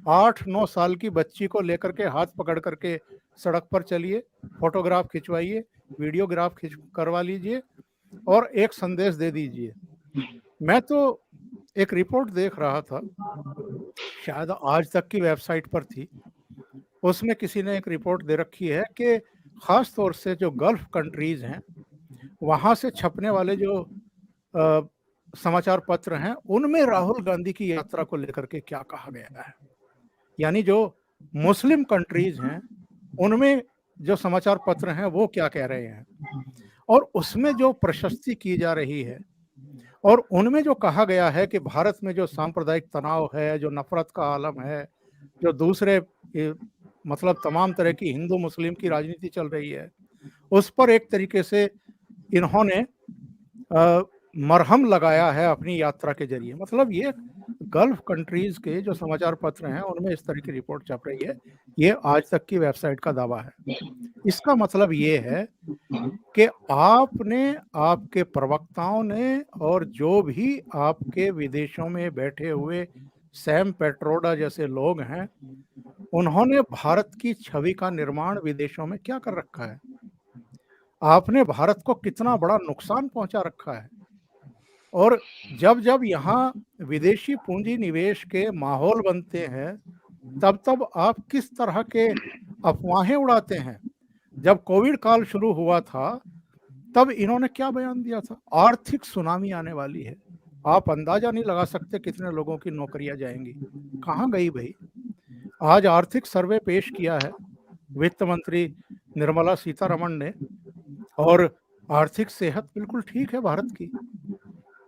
8-9 साल की बच्ची को लेकर के हाथ पकड़ करके सड़क पर चलिए, फोटोग्राफ खिंचवाइए, वीडियोग्राफ करवा लीजिए और एक संदेश दे दीजिए। मैं तो एक रिपोर्ट देख रहा था, शायद आज तक की वेबसाइट पर थी, उसमें किसी ने एक रिपोर्ट दे रखी है कि खास तौर से जो गल्फ कंट्रीज हैं, वहां से छपने वाले जो समाचार पत्र हैं, उनमें राहुल गांधी की यात्रा को लेकर के क्या कहा गया है। यानी जो मुस्लिम कंट्रीज हैं, उनमें जो समाचार पत्र हैं वो क्या कह रहे हैं, और उसमें जो प्रशस्ति की जा रही है और उनमें जो कहा गया है कि भारत में जो सांप्रदायिक तनाव है, जो नफरत का आलम है, जो दूसरे मतलब तमाम तरह की हिंदू मुस्लिम की राजनीति चल रही है, उस पर एक तरीके से इन्होंने मरहम लगाया है अपनी यात्रा के जरिए। मतलब ये गल्फ कंट्रीज के जो समाचार पत्र हैं उनमें इस तरह की रिपोर्ट छप रही है, ये आज तक की वेबसाइट का दावा है। इसका मतलब ये है कि आपने, आपके प्रवक्ताओं ने और जो भी आपके विदेशों में बैठे हुए सैम पेट्रोडा जैसे लोग हैं, उन्होंने भारत की छवि का निर्माण विदेशों में क्या कर रखा है? आपने भारत को कितना बड़ा नुकसान पहुंचा रखा है। और जब जब यहाँ विदेशी पूंजी निवेश के माहौल बनते हैं, तब तब आप किस तरह के अफवाहें उड़ाते हैं। जब कोविड काल शुरू हुआ था तब इन्होंने क्या बयान दिया था? आर्थिक सुनामी आने वाली है, आप अंदाजा नहीं लगा सकते कितने लोगों की नौकरियां जाएंगी। कहाँ गई भाई? आज आर्थिक सर्वे पेश किया है वित्त मंत्री निर्मला सीतारमण ने, और आर्थिक सेहत बिल्कुल ठीक है भारत की।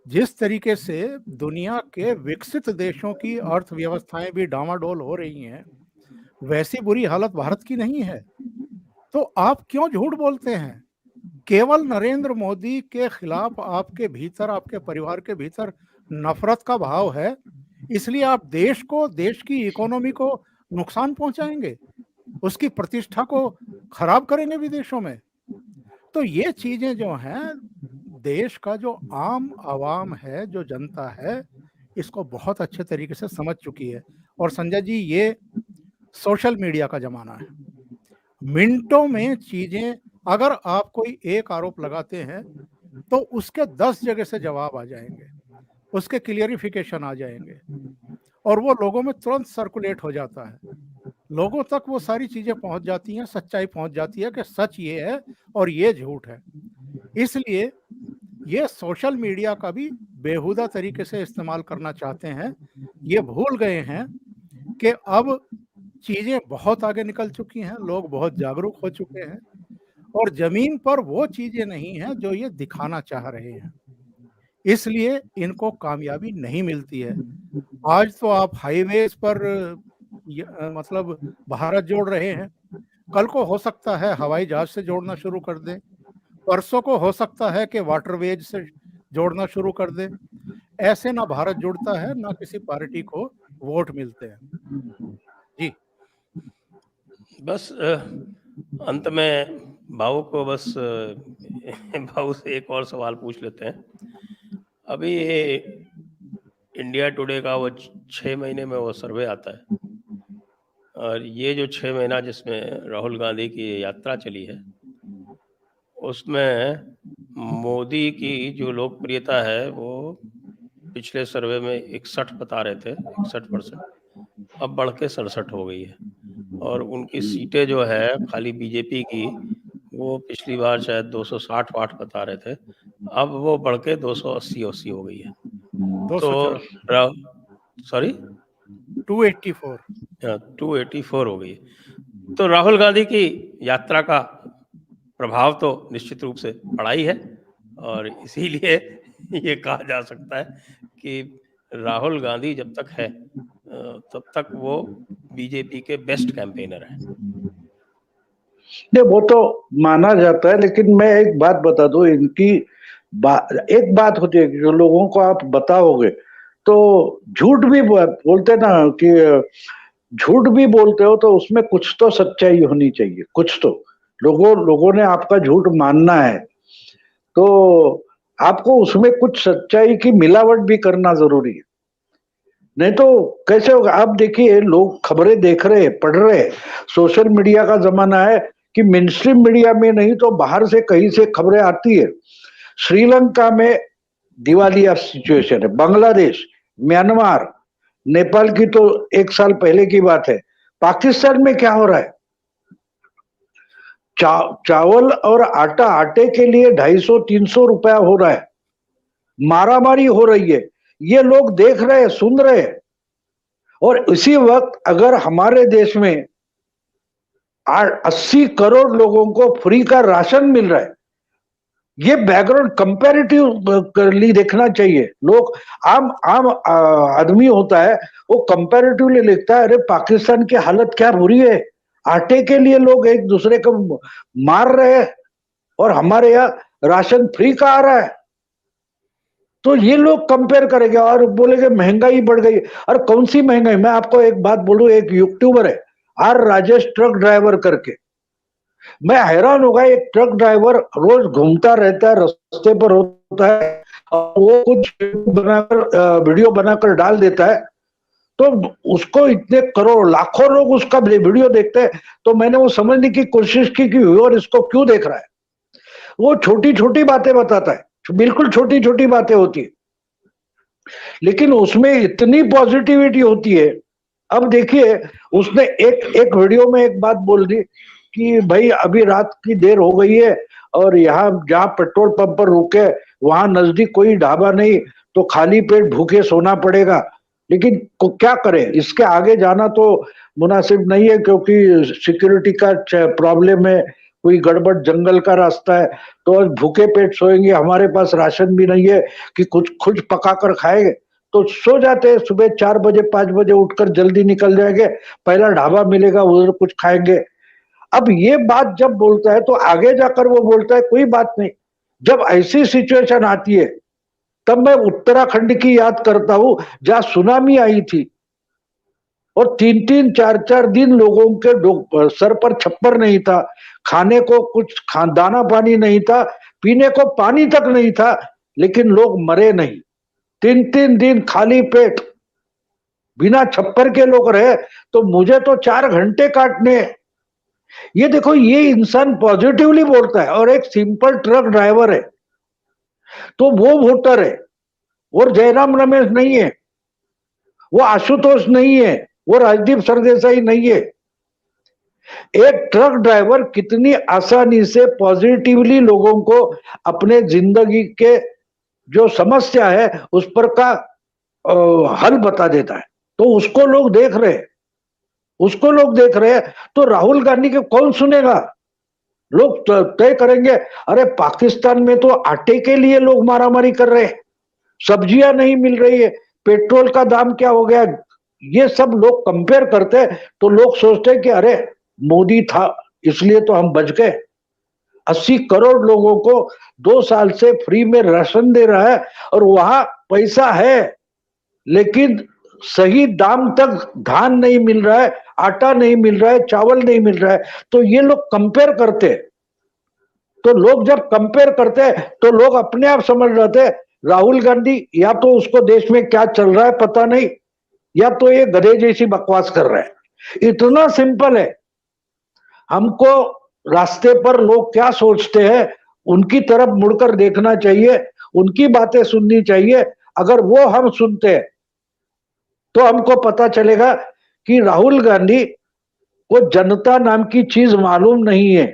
जिस तरीके से दुनिया के विकसित देशों की अर्थव्यवस्थाएं भी डामाडोल हो रही हैं, वैसी बुरी हालत भारत की नहीं है। तो आप क्यों झूठ बोलते हैं? केवल नरेंद्र मोदी के खिलाफ आपके भीतर, आपके परिवार के भीतर नफरत का भाव है, इसलिए आप देश को, देश की इकोनॉमी को नुकसान पहुंचाएंगे, उसकी प्रतिष्ठा को खराब करेंगे विदेशों में। तो ये चीजें जो हैं, देश का जो आम आवाम है, जो जनता है, इसको बहुत अच्छे तरीके से समझ चुकी है। और संजय जी, ये सोशल मीडिया का जमाना है। मिनटों में चीजें, अगर आप कोई एक आरोप लगाते हैं तो उसके 10 जगह से जवाब आ जाएंगे, उसके क्लियरिफिकेशन आ जाएंगे, और वो लोगों में तुरंत सर्कुलेट हो जाता है। लोगों तक वो सारी चीजें पहुंच जाती हैं, सच्चाई पहुंच जाती है कि सच ये है और ये झूठ है। इसलिए ये सोशल मीडिया का भी बेहुदा तरीके से इस्तेमाल करना चाहते हैं। ये भूल गए हैं कि अब चीजें बहुत आगे निकल चुकी हैं, लोग बहुत जागरूक हो चुके हैं, और जमीन पर वो चीजें नहीं हैं जो ये दिखाना चाह रहे हैं। इसलिए इनको कामयाबी नहीं मिलती है। आज तो आप हाईवेज पर मतलब भारत जोड़ रहे हैं, कल को हो सकता है हवाई जहाज से जोड़ना शुरू कर दें, परसों को हो सकता है कि वाटरवेज से जोड़ना शुरू कर दें। ऐसे ना भारत जुड़ता है, ना किसी पार्टी को वोट मिलते हैं। जी बस अंत में भाऊ को बस भाऊ से एक और सवाल पूछ लेते हैं। अभी ये इंडिया टुडे का वो 6 महीने में वो सर्वे आता है, और ये जो 6 महीना जिसमें राहुल गांधी की यात्रा चली है, उसमें मोदी की जो लोकप्रियता है वो पिछले सर्वे में 61 बता रहे थे, 61%, अब बढ़ के 67 हो गई है। और उनकी सीटें जो है खाली बीजेपी की, वो पिछली बार शायद 260 वाट बता रहे थे, अब वो बढ़ के 280 हो गई है। तो सॉरी 284 हो गई। तो राहुल गांधी की यात्रा का प्रभाव तो निश्चित रूप से पड़ा ही है, और इसीलिए ये कहा जा सकता है कि राहुल गांधी जब तक है तब तक वो बीजेपी के बेस्ट कैंपेनर हैं। नहीं, वो तो माना जाता है, लेकिन मैं एक बात बता दूं, इनकी एक बात होती है कि जो लोगों को आप बताओगे तो झूठ भी बोलते ना, कि झूठ भी बोलते हो तो उसमें कुछ तो सच्चाई होनी चाहिए, कुछ तो लोगों ने आपका झूठ मानना है, तो आपको उसमें कुछ सच्चाई की मिलावट भी करना जरूरी है, नहीं तो कैसे होगा। आप देखिए, लोग खबरें देख रहे हैं, पढ़ रहे हैं, सोशल मीडिया का जमाना है कि मेनस्ट्रीम मीडिया में नहीं तो बाहर से कहीं से खबरें आती है। श्रीलंका में दिवालिया सिचुएशन है, बांग्लादेश, म्यांमार, नेपाल की तो 1 साल पहले की बात है। पाकिस्तान में क्या हो रहा है? चावल और आटे के लिए 250-300 रुपया हो रहा है, मारामारी हो रही है, ये लोग देख रहे हैं, सुन रहे हैं। और इसी वक्त अगर हमारे देश में 80 करोड़ लोगों को फ्री का राशन मिल रहा है, ये बैकग्राउंड कंपैरेटिवली देखना चाहिए। लोग आम आम आदमी होता है वो कंपैरेटिवली लिखता है, अरे पाकिस्तान की हालत क्या बुरी है, आटे के लिए लोग एक दूसरे को मार रहे हैं और हमारे यहाँ राशन फ्री का आ रहा है। तो ये लोग कंपेयर करेंगे और बोलेंगे महंगाई बढ़ गई। और कौन सी महंगाई? मैं आपको एक बात बोलूं, एक यूट्यूबर है आर राजेश ट्रक ड्राइवर करके, मैं हैरान हो गया। एक ट्रक ड्राइवर रोज घूमता रहता है, रास्ते पर होता है और वो कुछ वीडियो बनाकर डाल देता है, तो उसको इतने करोड़ लाखों लोग उसका वीडियो देखते हैं। तो मैंने वो समझने की कोशिश की कि व्यूअर इसको क्यों देख रहा है। वो छोटी छोटी बातें बताता है, बिल्कुल छोटी छोटी बातें होती है, लेकिन उसमें इतनी पॉजिटिविटी होती है। अब देखिए, उसने एक वीडियो में एक बात बोल दी कि भाई अभी रात की देर हो गई है और यहाँ जहाँ पेट्रोल पंप पर रुके वहां नजदीक कोई ढाबा नहीं, तो खाली पेट भूखे सोना पड़ेगा। लेकिन क्या करें, इसके आगे जाना तो मुनासिब नहीं है क्योंकि सिक्योरिटी का प्रॉब्लम है, कोई गड़बड़, जंगल का रास्ता है, तो भूखे पेट सोएंगे, हमारे पास राशन भी नहीं है कि कुछ खुद पका कर खाएंगे। तो सो जाते हैं, सुबह 4 बजे 5 बजे उठकर जल्दी निकल जाएंगे, पहला ढाबा मिलेगा उधर कुछ खाएंगे। अब ये बात जब बोलता है तो आगे जाकर वो बोलता है कोई बात नहीं, जब ऐसी सिचुएशन आती है तब मैं उत्तराखंड की याद करता हूं जहां सुनामी आई थी और 3-3 4-4 दिन लोगों के सर पर छप्पर नहीं था, खाने को कुछ दाना पानी नहीं था, पीने को पानी तक नहीं था, लेकिन लोग मरे नहीं। 3-3 दिन खाली पेट बिना छप्पर के लोग रहे, तो मुझे तो 4 घंटे काटने। ये देखो, ये इंसान पॉजिटिवली बोलता है और एक सिंपल ट्रक ड्राइवर है, तो वो वोटर है। और जयराम रमेश नहीं है, वो आशुतोष नहीं है, वो राजदीप सरदेसाई नहीं है। एक ट्रक ड्राइवर कितनी आसानी से पॉजिटिवली लोगों को अपने जिंदगी के जो समस्या है उस पर का हल बता देता है, तो उसको लोग देख रहे हैं, उसको लोग देख रहे हैं। तो राहुल गांधी के कौन सुनेगा? लोग तय करेंगे, अरे पाकिस्तान में तो आटे के लिए लोग मारामारी कर रहे हैं, सब्जियां नहीं मिल रही है, पेट्रोल का दाम क्या हो गया, ये सब लोग कंपेयर करते हैं। तो लोग सोचते हैं कि अरे मोदी था इसलिए तो हम बच गए। 80 करोड़ लोगों को 2 साल से फ्री में राशन दे रहा है और वहां पैसा है, लेकिन सही दाम तक धान नहीं मिल रहा है, आटा नहीं मिल रहा है, चावल नहीं मिल रहा है। तो ये लोग कंपेयर करते हैं। तो लोग जब कंपेयर करते हैं तो लोग अपने आप समझ जाते हैं राहुल गांधी या तो उसको देश में क्या चल रहा है पता नहीं, या तो ये गधे जैसी बकवास कर रहा है। इतना सिंपल है। हमको रास्ते पर लोग क्या सोचते हैं उनकी तरफ मुड़कर देखना चाहिए, उनकी बातें सुननी चाहिए। अगर वो हम सुनते हैं तो हमको पता चलेगा कि राहुल गांधी को जनता नाम की चीज मालूम नहीं है।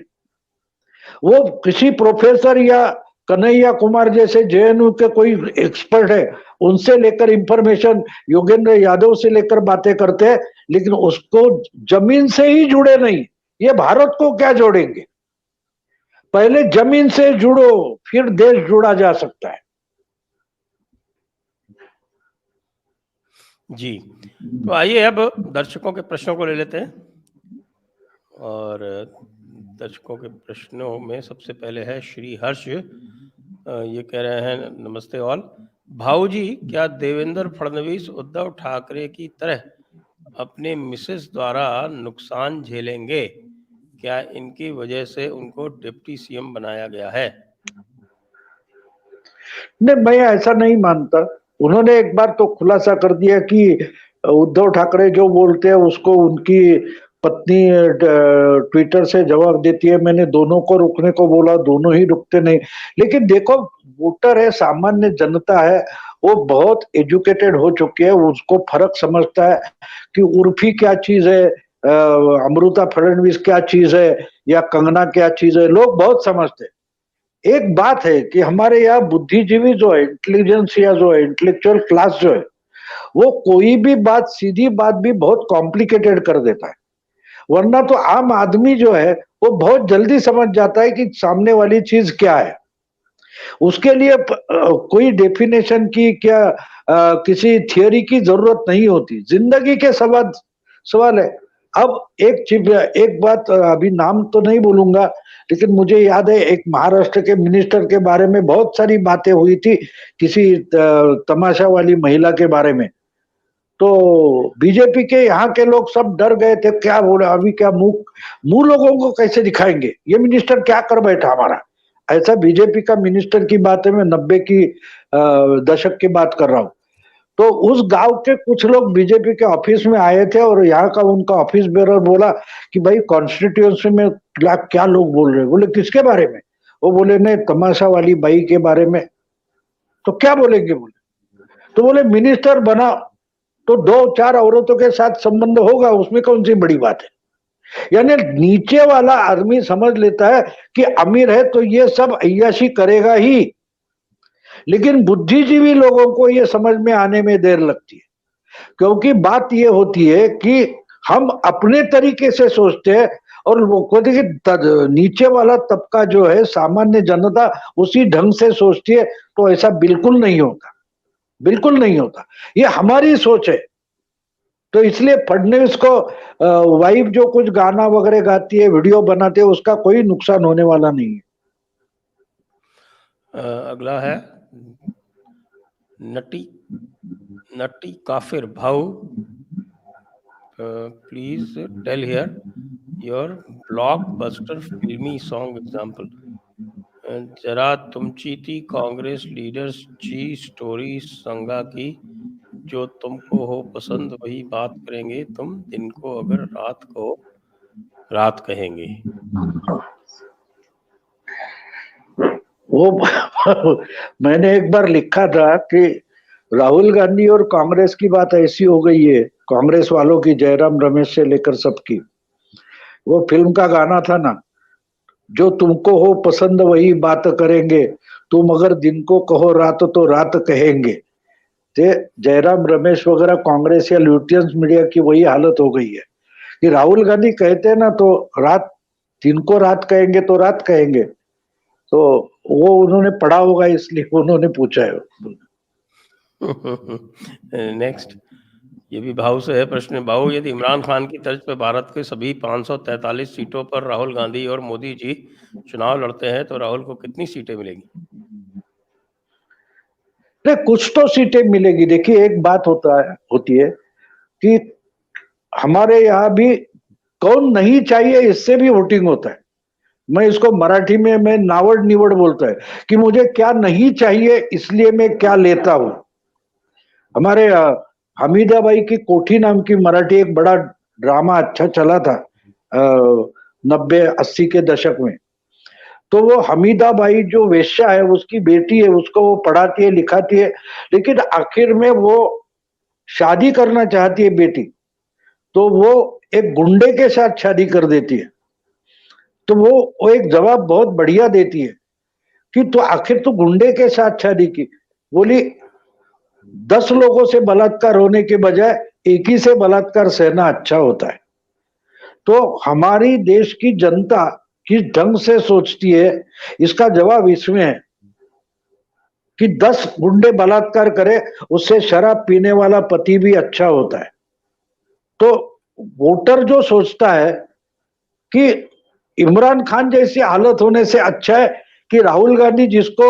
वो किसी प्रोफेसर या कन्हैया कुमार जैसे जेएनयू के कोई एक्सपर्ट है उनसे लेकर इंफॉर्मेशन, योगेंद्र यादव से लेकर बातें करते हैं, लेकिन उसको जमीन से ही जुड़े नहीं। ये भारत को क्या जोड़ेंगे? पहले जमीन से जुड़ो, फिर देश जुड़ा जा सकता है। जी, तो आइए अब दर्शकों के प्रश्नों को ले लेते हैं। और दर्शकों के प्रश्नों में सबसे पहले है श्री हर्ष। ये कह रहे हैं, नमस्ते ऑल। भाऊ जी, क्या देवेंद्र फडणवीस उद्धव ठाकरे की तरह अपने मिसेस द्वारा नुकसान झेलेंगे? क्या इनकी वजह से उनको डिप्टी सीएम बनाया गया है? नहीं, मैं ऐसा नहीं मानता। उन्होंने एक बार तो खुलासा कर दिया कि उद्धव ठाकरे जो बोलते हैं उसको उनकी पत्नी ट्विटर से जवाब देती है। मैंने दोनों को रुकने को बोला, दोनों ही रुकते नहीं। लेकिन देखो, वोटर है, सामान्य जनता है, वो बहुत एजुकेटेड हो चुकी है, उसको फर्क समझता है कि उर्फी क्या चीज है, अमृता फडणवीस क्या चीज है, या कंगना क्या चीज है, लोग बहुत समझते हैं। एक बात है कि हमारे यहाँ बुद्धिजीवी जो है, इंटेलिजेंस या जो है, इंटेलेक्चुअल क्लास जो है, वो कोई भी बात, सीधी बात भी बहुत कॉम्प्लिकेटेड कर देता है। वरना तो आम आदमी जो है वो बहुत जल्दी समझ जाता है कि सामने वाली चीज क्या है। उसके लिए कोई डेफिनेशन की क्या किसी थियोरी की जरूरत नहीं होती, जिंदगी के सवाल है। अब एक बात, अभी नाम तो नहीं बोलूंगा, लेकिन मुझे याद है एक महाराष्ट्र के मिनिस्टर के बारे में बहुत सारी बातें हुई थी, किसी तमाशा वाली महिला के बारे में। तो बीजेपी के यहाँ के लोग सब डर गए थे, क्या बोले अभी, क्या मुंह लोगों को कैसे दिखाएंगे, ये मिनिस्टर क्या कर बैठा हमारा। ऐसा बीजेपी का मिनिस्टर की बात है, मैं 90 की दशक की बात कर रहा हूँ। तो उस गांव के कुछ लोग बीजेपी के ऑफिस में आए थे और यहाँ का उनका ऑफिस बेरर बोला कि भाई कॉन्स्टिट्यूंसी में क्या लोग बोल रहे हैं। बोले किसके बारे में? वो बोले नहीं, तमाशा वाली बाई के बारे में। तो क्या बोलेंगे? बोले तो बोले मिनिस्टर बना तो 2-4 औरतों के साथ संबंध होगा, उसमें कौन सी बड़ी बात है। यानी नीचे वाला आदमी समझ लेता है कि अमीर है तो ये सब अय्याशी करेगा ही, लेकिन बुद्धिजीवी लोगों को ये समझ में आने में देर लगती है, क्योंकि बात ये होती है कि हम अपने तरीके से सोचते हैं और वो कहते हैं कि नीचे वाला तबका जो है, सामान्य जनता उसी ढंग से सोचती है। तो ऐसा बिल्कुल नहीं होता, बिल्कुल नहीं होता, ये हमारी सोच है। तो इसलिए फडणवीस को वाइफ जो कुछ गाना वगैरह गाती है, वीडियो बनाते है, उसका कोई नुकसान होने वाला नहीं है। अगला है नटी काफिर भाऊ। Please tell here your blockbuster फिल्मी सॉन्ग एग्जांपल। जरा तुमची ती कांग्रेस लीडर्स ची स्टोरी संगा की, जो तुमको हो पसंद वही बात करेंगे तुम, दिन को अगर रात को रात कहेंगे। वो मैंने एक बार लिखा था कि राहुल गांधी और कांग्रेस की बात ऐसी हो गई है, कांग्रेस वालों की, जयराम रमेश से लेकर सबकी। वो फिल्म का गाना था ना, जो तुमको हो पसंद वही बात करेंगे तुम, अगर दिन को कहो रात तो रात कहेंगे। ते जयराम रमेश वगैरह कांग्रेस या ल्यूटियंस मीडिया की वही हालत हो गई है कि राहुल गांधी कहते हैं ना तो रात, दिन को रात कहेंगे तो रात कहेंगे। तो वो उन्होंने पढ़ा होगा इसलिए उन्होंने पूछा है। नेक्स्ट, ये भी भाऊ से है प्रश्न। भाऊ, यदि इमरान खान की तर्ज पर भारत के सभी 543 सीटों पर राहुल गांधी और मोदी जी चुनाव लड़ते हैं तो राहुल को कितनी सीटें मिलेंगी? कुछ तो सीटें मिलेगी। देखिए एक बात होती है कि हमारे यहाँ भी कौन नहीं चाहिए इससे भी वोटिंग होता है। मैं इसको मराठी में मैं नावड़ निवड़ बोलता है कि मुझे क्या नहीं चाहिए इसलिए मैं क्या लेता हूं। हमारे हमीदाबाई की कोठी नाम की मराठी एक बड़ा ड्रामा अच्छा चला था 90-80 के दशक में। तो वो हमीदाबाई जो वेश्या है, उसकी बेटी है, उसको वो पढ़ाती है लिखाती है, लेकिन आखिर में वो शादी करना चाहती है बेटी, तो वो एक गुंडे के साथ शादी कर देती है। तो वो एक जवाब बहुत बढ़िया देती है कि तो आखिर तो गुंडे के साथ शादी की। बोली 10 लोगों से बलात्कार होने के बजाय एक ही से बलात्कार सहना अच्छा होता है। तो हमारी देश की जनता किस ढंग से सोचती है, इसका जवाब इसमें है कि 10 गुंडे बलात्कार करे, उससे शराब पीने वाला पति भी अच्छा होता है। तो वोटर जो सोचता है कि इमरान खान जैसी हालत होने से अच्छा है कि राहुल गांधी जिसको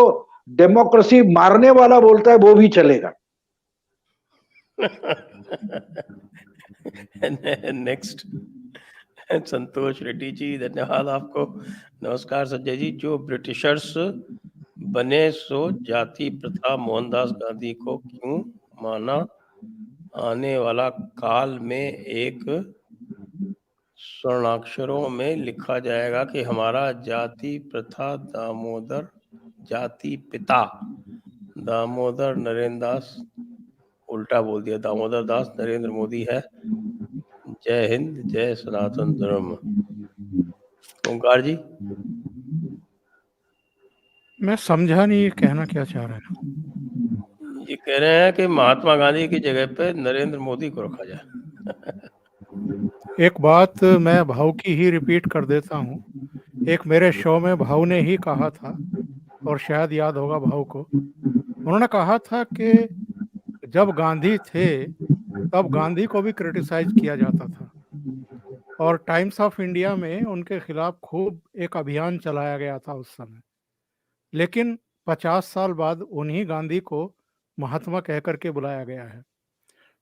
डेमोक्रेसी मारने वाला बोलता है वो भी चलेगा। नेक्स्ट, संतोष रेड्डी जी, धन्यवाद आपको। नमस्कार संजय जी, जो ब्रिटिशर्स बने सो जाति प्रथा मोहनदास गांधी को क्यों माना? आने वाला काल में एक स्वर्णाक्षरों में लिखा जाएगा कि हमारा जाति प्रथा दामोदर, जाति पिता दामोदर नरेंद्र दास, उल्टा बोल दिया, दामोदर दास नरेंद्र मोदी है। जय हिंद, जय सनातन धर्म। ओंकार जी, मैं समझा नहीं ये कहना क्या चाह रहे हैं। ये कह रहे हैं कि महात्मा गांधी की जगह पे नरेंद्र मोदी को रखा जाए। एक बात मैं भाऊ की ही रिपीट कर देता हूँ। एक मेरे शो में भाऊ ने ही कहा था और शायद याद होगा भाव को, उन्होंने कहा था कि जब गांधी थे तब गांधी को भी क्रिटिसाइज किया जाता था और टाइम्स ऑफ इंडिया में उनके खिलाफ खूब एक अभियान चलाया गया था उस समय। लेकिन 50 साल बाद उन्हीं गांधी को महात्मा कहकर के बुलाया गया है।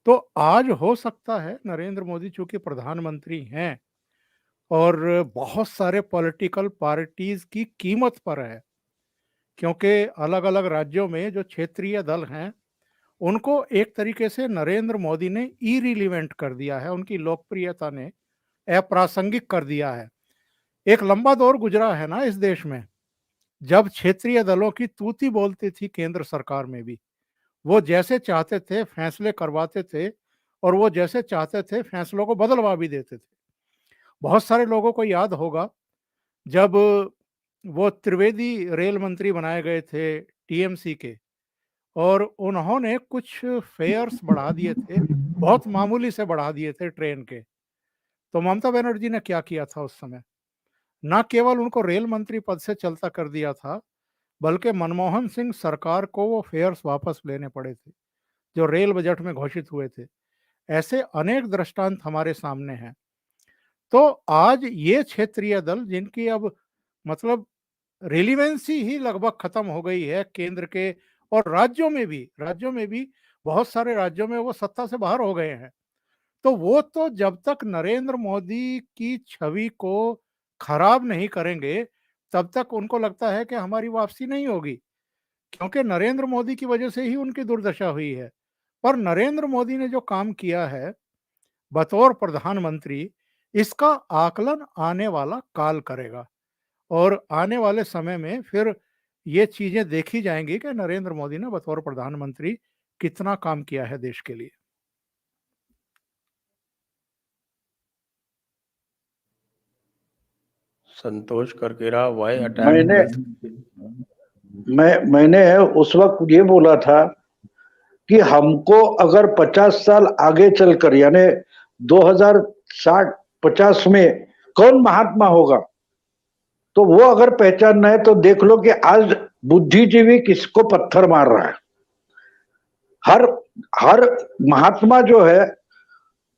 तो आज हो सकता है नरेंद्र मोदी चूंकि प्रधानमंत्री हैं और बहुत सारे पॉलिटिकल पार्टीज की कीमत पर है, क्योंकि अलग अलग राज्यों में जो क्षेत्रीय दल हैं उनको एक तरीके से नरेंद्र मोदी ने इरिलीवेंट कर दिया है, उनकी लोकप्रियता ने अप्रासंगिक कर दिया है। एक लंबा दौर गुजरा है ना इस देश में जब क्षेत्रीय दलों की तूती बोलती थी केंद्र सरकार में भी, वो जैसे चाहते थे फैसले करवाते थे और वो जैसे चाहते थे फैसलों को बदलवा भी देते थे। बहुत सारे लोगों को याद होगा जब वो त्रिवेदी रेल मंत्री बनाए गए थे टीएमसी के और उन्होंने कुछ फेयर्स बढ़ा दिए थे, बहुत मामूली से बढ़ा दिए थे ट्रेन के। तो ममता बनर्जी ने क्या किया था उस समय, ना केवल उनको रेल मंत्री पद से चलता कर दिया था, बल्कि मनमोहन सिंह सरकार को वो फेयर्स वापस लेने पड़े थे जो रेल बजट में घोषित हुए थे। ऐसे अनेक दृष्टांत हमारे सामने हैं। तो आज ये क्षेत्रीय दल जिनकी अब मतलब रिलीवेंसी ही लगभग खत्म हो गई है केंद्र के और राज्यों में भी बहुत सारे राज्यों में वो सत्ता से बाहर हो गए हैं। तो वो तो जब तक नरेंद्र मोदी की छवि को खराब नहीं करेंगे तब तक उनको लगता है कि हमारी वापसी नहीं होगी, क्योंकि नरेंद्र मोदी की वजह से ही उनकी दुर्दशा हुई है। पर नरेंद्र मोदी ने जो काम किया है बतौर प्रधानमंत्री, इसका आकलन आने वाला काल करेगा और आने वाले समय में फिर ये चीजें देखी जाएंगी कि नरेंद्र मोदी ने बतौर प्रधानमंत्री कितना काम किया है देश के लिए। संतोष करकेरा, व्हाई अटैक मैंने वेल्थ? मैंने उस वक्त ये बोला था कि हमको अगर 50 साल आगे चलकर यानी 2060-50 में कौन महात्मा होगा तो वो अगर पहचानना है तो देख लो कि आज बुद्धिजीवी किसको पत्थर मार रहा है। हर हर महात्मा जो है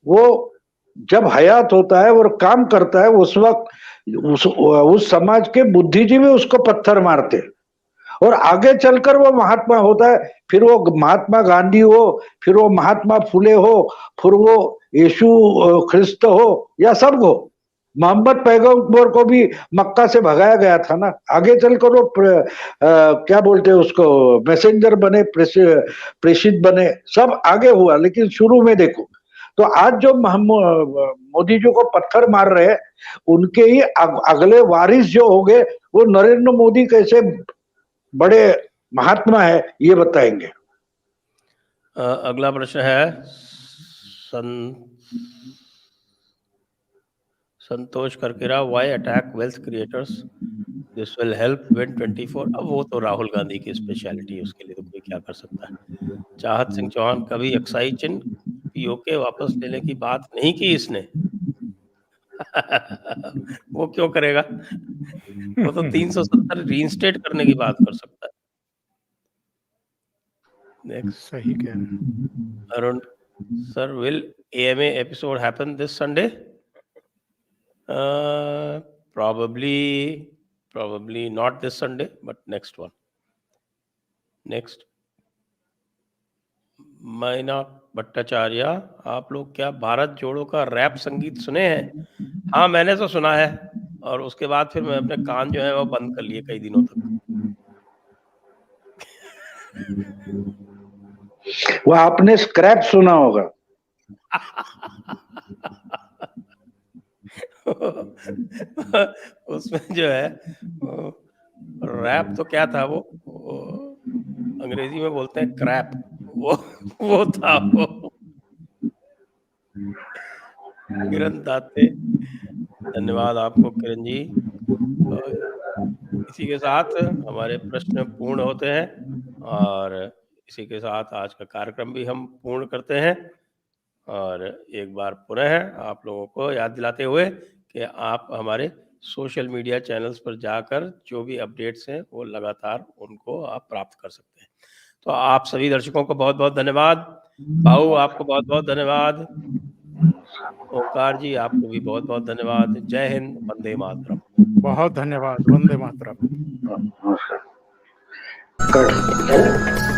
वो जब हयात होता है और काम करता है उस वक्त उस समाज के बुद्धिजीवी उसको पत्थर मारते और आगे चलकर वो महात्मा होता है। फिर वो महात्मा गांधी हो, फिर वो महात्मा फुले हो, फिर वो यीशु ख्रिस्त हो या सब हो। मोहम्मद पैगंबर को भी मक्का से भगाया गया था ना, आगे चलकर वो क्या बोलते हैं उसको मैसेंजर बने, प्रेषित बने, सब आगे हुआ। लेकिन शुरू में देखो तो आज जो मोदी जी को पत्थर मार रहे हैं उनके ही अगले वारिस जो होंगे वो नरेंद्र मोदी कैसे बड़े महात्मा है ये बताएंगे। अगला प्रश्न है Santosh Karkera, why attack wealth creators, this will help win 24। अब वो तो राहुल गांधी की स्पेशलिटी है, उसके लिए तो कोई क्या कर सकता है। चाहत सिंह चौहान, कभी एक्साइज चिन्ह पीओके वापस लेने की बात नहीं की इसने। वो क्यों करेगा, वो तो 370 रीइंस्टेट करने की बात कर सकता है। नेक्स्ट, सही कह रहे हैं। Arun sir, will AMA episode happen this Sunday? Probably not this Sunday, but next one. Next, मैना भट्टाचार्य, आप लोग क्या भारत जोड़ो का रैप संगीत सुने हैं? हाँ, मैंने तो सुना है और उसके बाद फिर मैं अपने कान जो है वो बंद कर लिए कई दिनों तक। वो आपने स्क्रैप सुना होगा। उसमें जो है रैप तो क्या था वो अंग्रेजी में बोलते हैं क्रैप, वो था वो। किरण दाते, धन्यवाद आपको किरण जी। इसी के साथ हमारे प्रश्न पूर्ण होते हैं और इसी के साथ आज का कार्यक्रम भी हम पूर्ण करते हैं। और एक बार पुनः आप लोगों को याद दिलाते हुए कि आप हमारे सोशल मीडिया चैनल्स पर जाकर जो भी अपडेट्स हैं वो लगातार उनको आप प्राप्त कर सकते हैं। तो आप सभी दर्शकों को बहुत-बहुत धन्यवाद। भाऊ आपको बहुत-बहुत धन्यवाद। ओंकार जी आपको भी बहुत-बहुत धन्यवाद। जय हिंद, वंदे मातरम। बहुत धन्यवाद। वंदे मातरम। नमस्कार। कट।